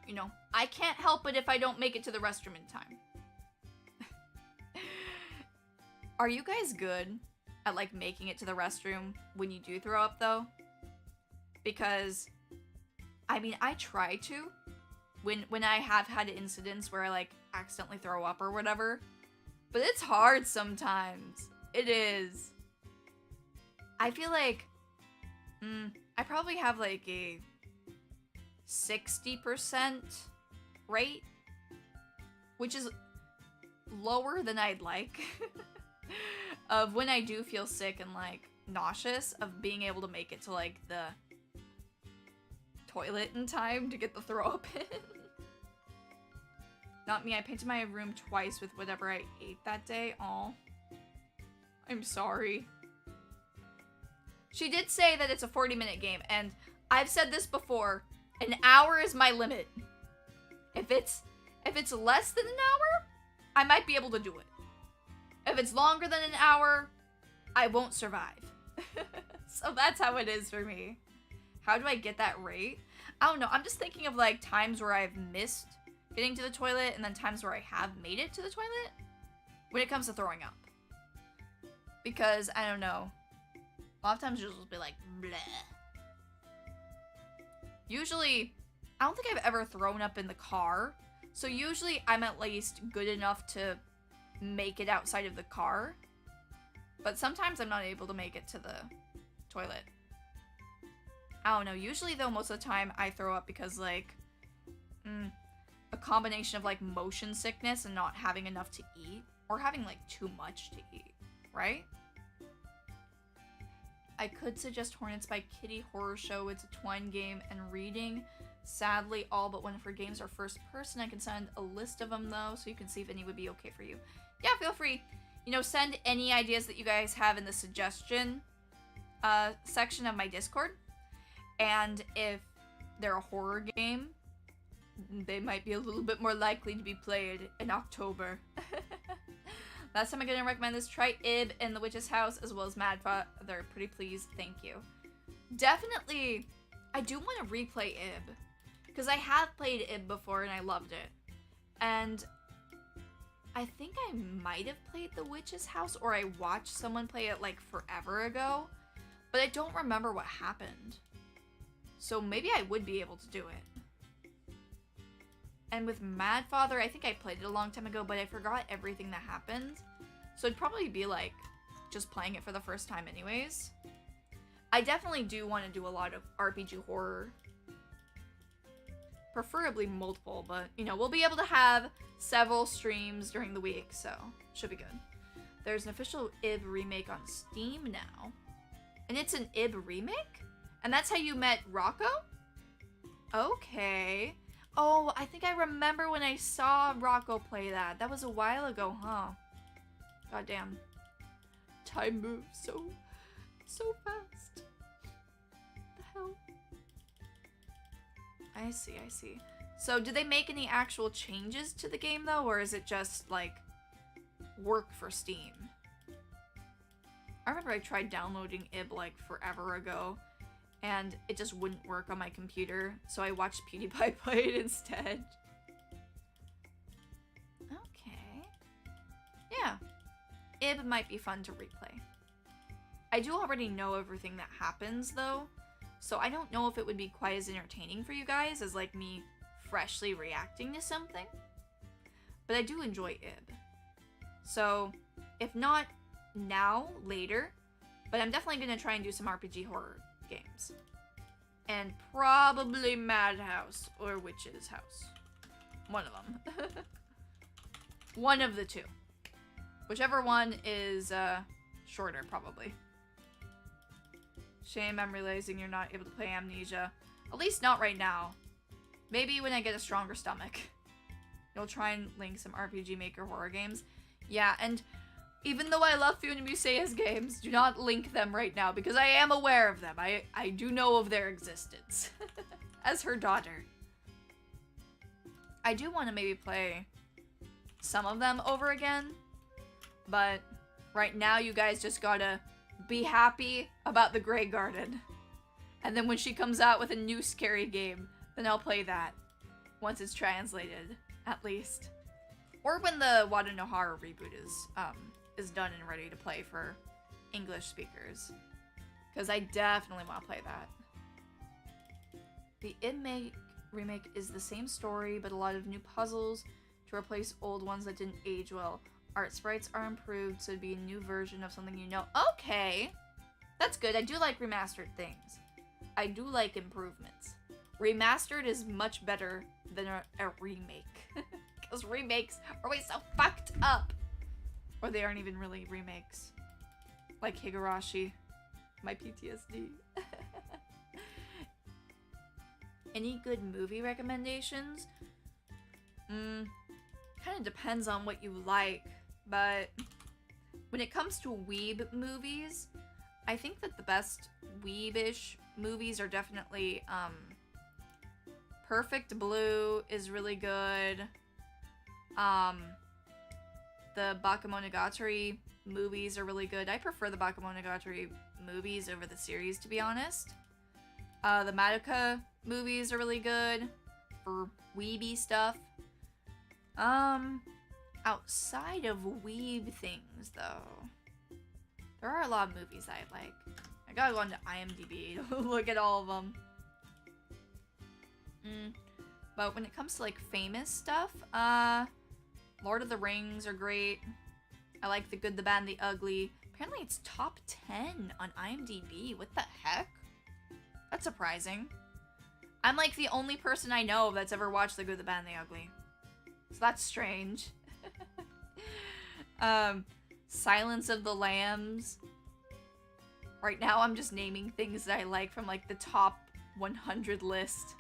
You know, I can't help it if I don't make it to the restroom in time. Are you guys good at, like, making it to the restroom when you do throw up, though? Because, I mean, I try to. When I have had incidents where I, like, accidentally throw up or whatever. But it's hard sometimes. It is. I feel like I probably have like a 60% rate, which is lower than I'd like, of when I do feel sick and like nauseous, of being able to make it to like the toilet in time to get the throw up in. Not me, I painted my room twice with whatever I ate that day. Aw. I'm sorry. She did say that it's a 40-minute game, and I've said this before, an hour is my limit. If it's less than an hour, I might be able to do it. If it's longer than an hour, I won't survive. So that's how it is for me. How do I get that rate? I don't know. I'm just thinking of like times where I've missed getting to the toilet and then times where I have made it to the toilet when it comes to throwing up. Because, I don't know. A lot of times you'll just be like, bleh. Usually, I don't think I've ever thrown up in the car. So usually I'm at least good enough to make it outside of the car. But sometimes I'm not able to make it to the toilet. I don't know. Usually though, most of the time I throw up because like, a combination of like motion sickness and not having enough to eat. Or having like too much to eat, right? I could suggest Hornets by Kitty Horror Show. It's a twine game and reading. Sadly, all but one of her games are first person. I can send a list of them though, so you can see if any would be okay for you. Yeah, feel free. You know, send any ideas that you guys have in the suggestion section of my Discord. And if they're a horror game, they might be a little bit more likely to be played in October. Last time I'm gonna recommend this, try Ib in the Witch's House as well as Madfather. Pretty please, thank you. Definitely, I do want to replay Ib. Because I have played Ib before and I loved it. And I think I might have played the Witch's House or I watched someone play it like forever ago. But I don't remember what happened. So maybe I would be able to do it. And with Madfather, I think I played it a long time ago, but I forgot everything that happened. So it'd probably be like just playing it for the first time anyways. I definitely do want to do a lot of RPG horror. Preferably multiple, but you know, we'll be able to have several streams during the week, so should be good. There's an official Ib remake on Steam now. And it's an Ib remake? And that's how you met Rocco? Okay. Oh, I think I remember when I saw Rocco play that. That was a while ago, huh? Goddamn. Time moves so fast. What the hell? I see, I see. So, did they make any actual changes to the game, though? Or is it just, like, work for Steam? I remember I tried downloading Ib, like, forever ago. And it just wouldn't work on my computer, so I watched PewDiePie play it instead. Okay. Yeah. Ib might be fun to replay. I do already know everything that happens, though, so I don't know if it would be quite as entertaining for you guys as, like, me freshly reacting to something. But I do enjoy Ib. So, if not now, later, but I'm definitely going to try and do some RPG horror games. And probably Madhouse or Witch's House. One of them. One of the two. Whichever one is shorter, probably. Shame I'm realizing you're not able to play Amnesia. At least not right now. Maybe when I get a stronger stomach. You'll try and link some RPG Maker horror games. Yeah, and even though I love Funamusea's games, do not link them right now, because I am aware of them. I do know of their existence. As her daughter. I do want to maybe play some of them over again, but right now you guys just gotta be happy about the Grey Garden. And then when she comes out with a new scary game, then I'll play that. Once it's translated, at least. Or when the Wada no Hara reboot is done and ready to play for English speakers. Because I definitely want to play that. The remake is the same story, but a lot of new puzzles. to replace old ones that didn't age well. Art sprites are improved, so it'd be a new version of something you know. Okay! That's good. I do like remastered things. I do like improvements. Remastered is much better than a remake. Because remakes are always so fucked up. Or they aren't even really remakes. Like Higurashi. My PTSD. Any good movie recommendations? Kind of depends on what you like. But when it comes to weeb movies, I think that the best weebish movies are definitely, Perfect Blue is really good. The Bakemonogatari movies are really good. I prefer the Bakemonogatari movies over the series, to be honest. The Madoka movies are really good for weeby stuff. Outside of weeb things, though, there are a lot of movies I like. I gotta go onto IMDb to look at all of them. But when it comes to, like, famous stuff, Lord of the Rings are great. I like The Good, the Bad, and the Ugly. Apparently it's top 10 on IMDb. What the heck? That's surprising. I'm, like, the only person I know that's ever watched The Good, the Bad, and the Ugly. So that's strange. Silence of the Lambs. Right now I'm just naming things that I like from, like, the top 100 list.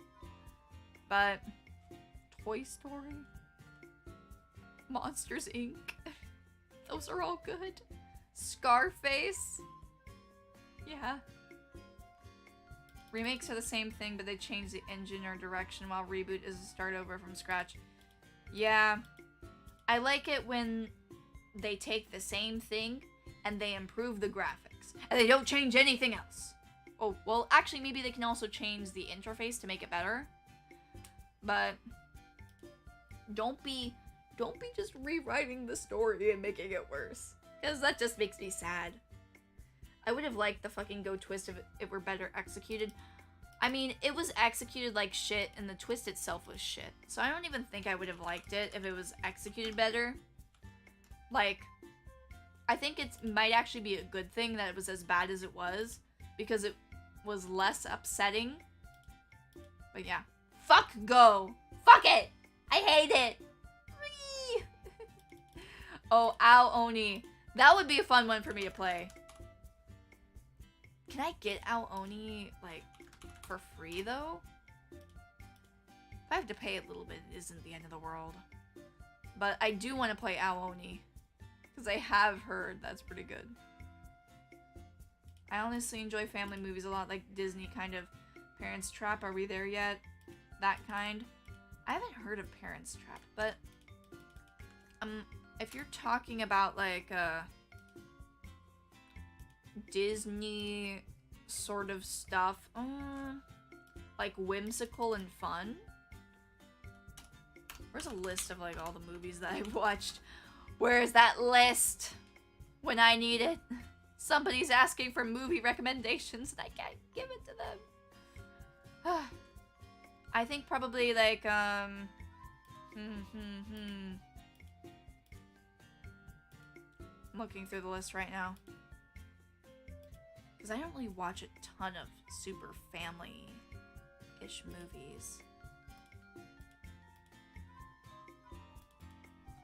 But Toy Story, Monsters, Inc. Those are all good. Scarface. Yeah. Remakes are the same thing, but they change the engine or direction, while reboot is a start over from scratch. Yeah. I like it when they take the same thing and they improve the graphics. And they don't change anything else. Oh, well, actually, maybe they can also change the interface to make it better. But don't be just rewriting the story and making it worse. Because that just makes me sad. I would have liked the fucking Go twist if it were better executed. I mean, it was executed like shit, and the twist itself was shit. So I don't even think I would have liked it if it was executed better. Like, I think it might actually be a good thing that it was as bad as it was, because it was less upsetting. But yeah. Fuck Go! Fuck it! I hate it! Whee! Oh, Ao Oni. That would be a fun one for me to play. Can I get Ao Oni, like, for free, though? If I have to pay a little bit, it isn't the end of the world. But I do want to play Ao Oni. Because I have heard that's pretty good. I honestly enjoy family movies a lot, like Disney kind of. Parents Trap, are we there yet? That kind. I haven't heard of Parents Trap, but if you're talking about like Disney sort of stuff, like whimsical and fun. Where's a list of like all the movies that I've watched? Where's that list when I need it? Somebody's asking for movie recommendations and I can't give it to them. I think probably like, I'm looking through the list right now. Because I don't really watch a ton of super family-ish movies.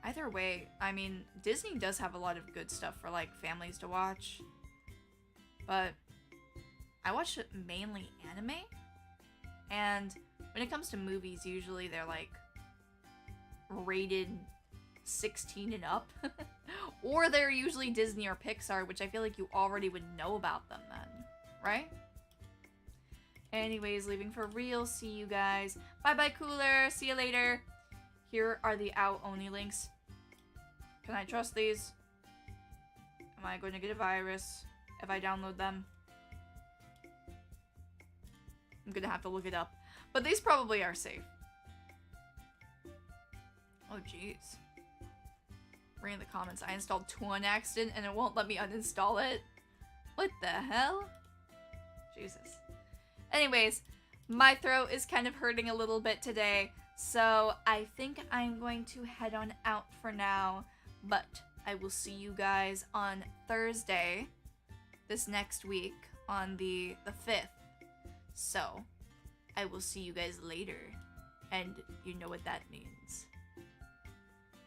Either way, I mean, Disney does have a lot of good stuff for, like, families to watch. But I watch mainly anime. And when it comes to movies, usually they're, like, rated 16 and up. Or they're usually Disney or Pixar, which I feel like you already would know about them then, right? Anyways, leaving for real. See you guys. Bye-bye, Cooler. See you later. Here are the Ao Oni links. Can I trust these? Am I going to get a virus if I download them? I'm gonna have to look it up. But these probably are safe. Oh, jeez. Reading the comments. I installed 2 on accident and it won't let me uninstall it. What the hell? Jesus. Anyways, my throat is kind of hurting a little bit today. So I think I'm going to head on out for now, but I will see you guys on Thursday this next week on the 5th. So I will see you guys later, and you know what that means.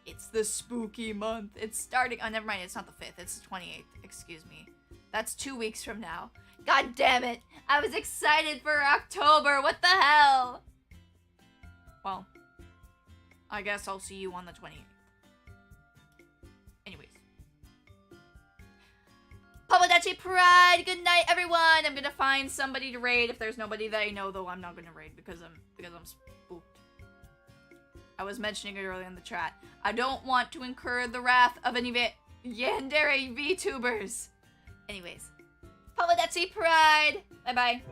It's the spooky month. It's starting. Oh, never mind. It's not the 5th. It's the 28th. Excuse me. That's 2 weeks from now. God damn it. I was excited for October. What the hell? Well, I guess I'll see you on the 28th. Anyways. Tomodachi Pride. Good night, everyone. I'm gonna find somebody to raid. If there's nobody that I know, though, I'm not gonna raid because I'm spooked. I was mentioning it earlier in the chat. I don't want to incur the wrath of any yandere VTubers. Anyways. Tomodachi Pride. Bye-bye.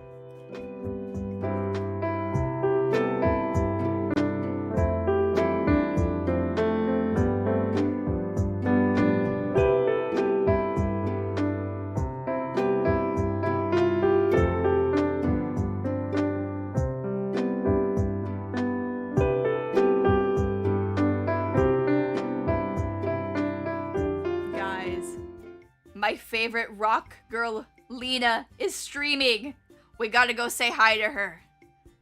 My favorite rock girl, Lena, is streaming. We gotta go say hi to her.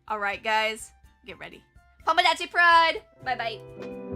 Alright, guys. Get ready. Tomodachi Pride! Bye-bye.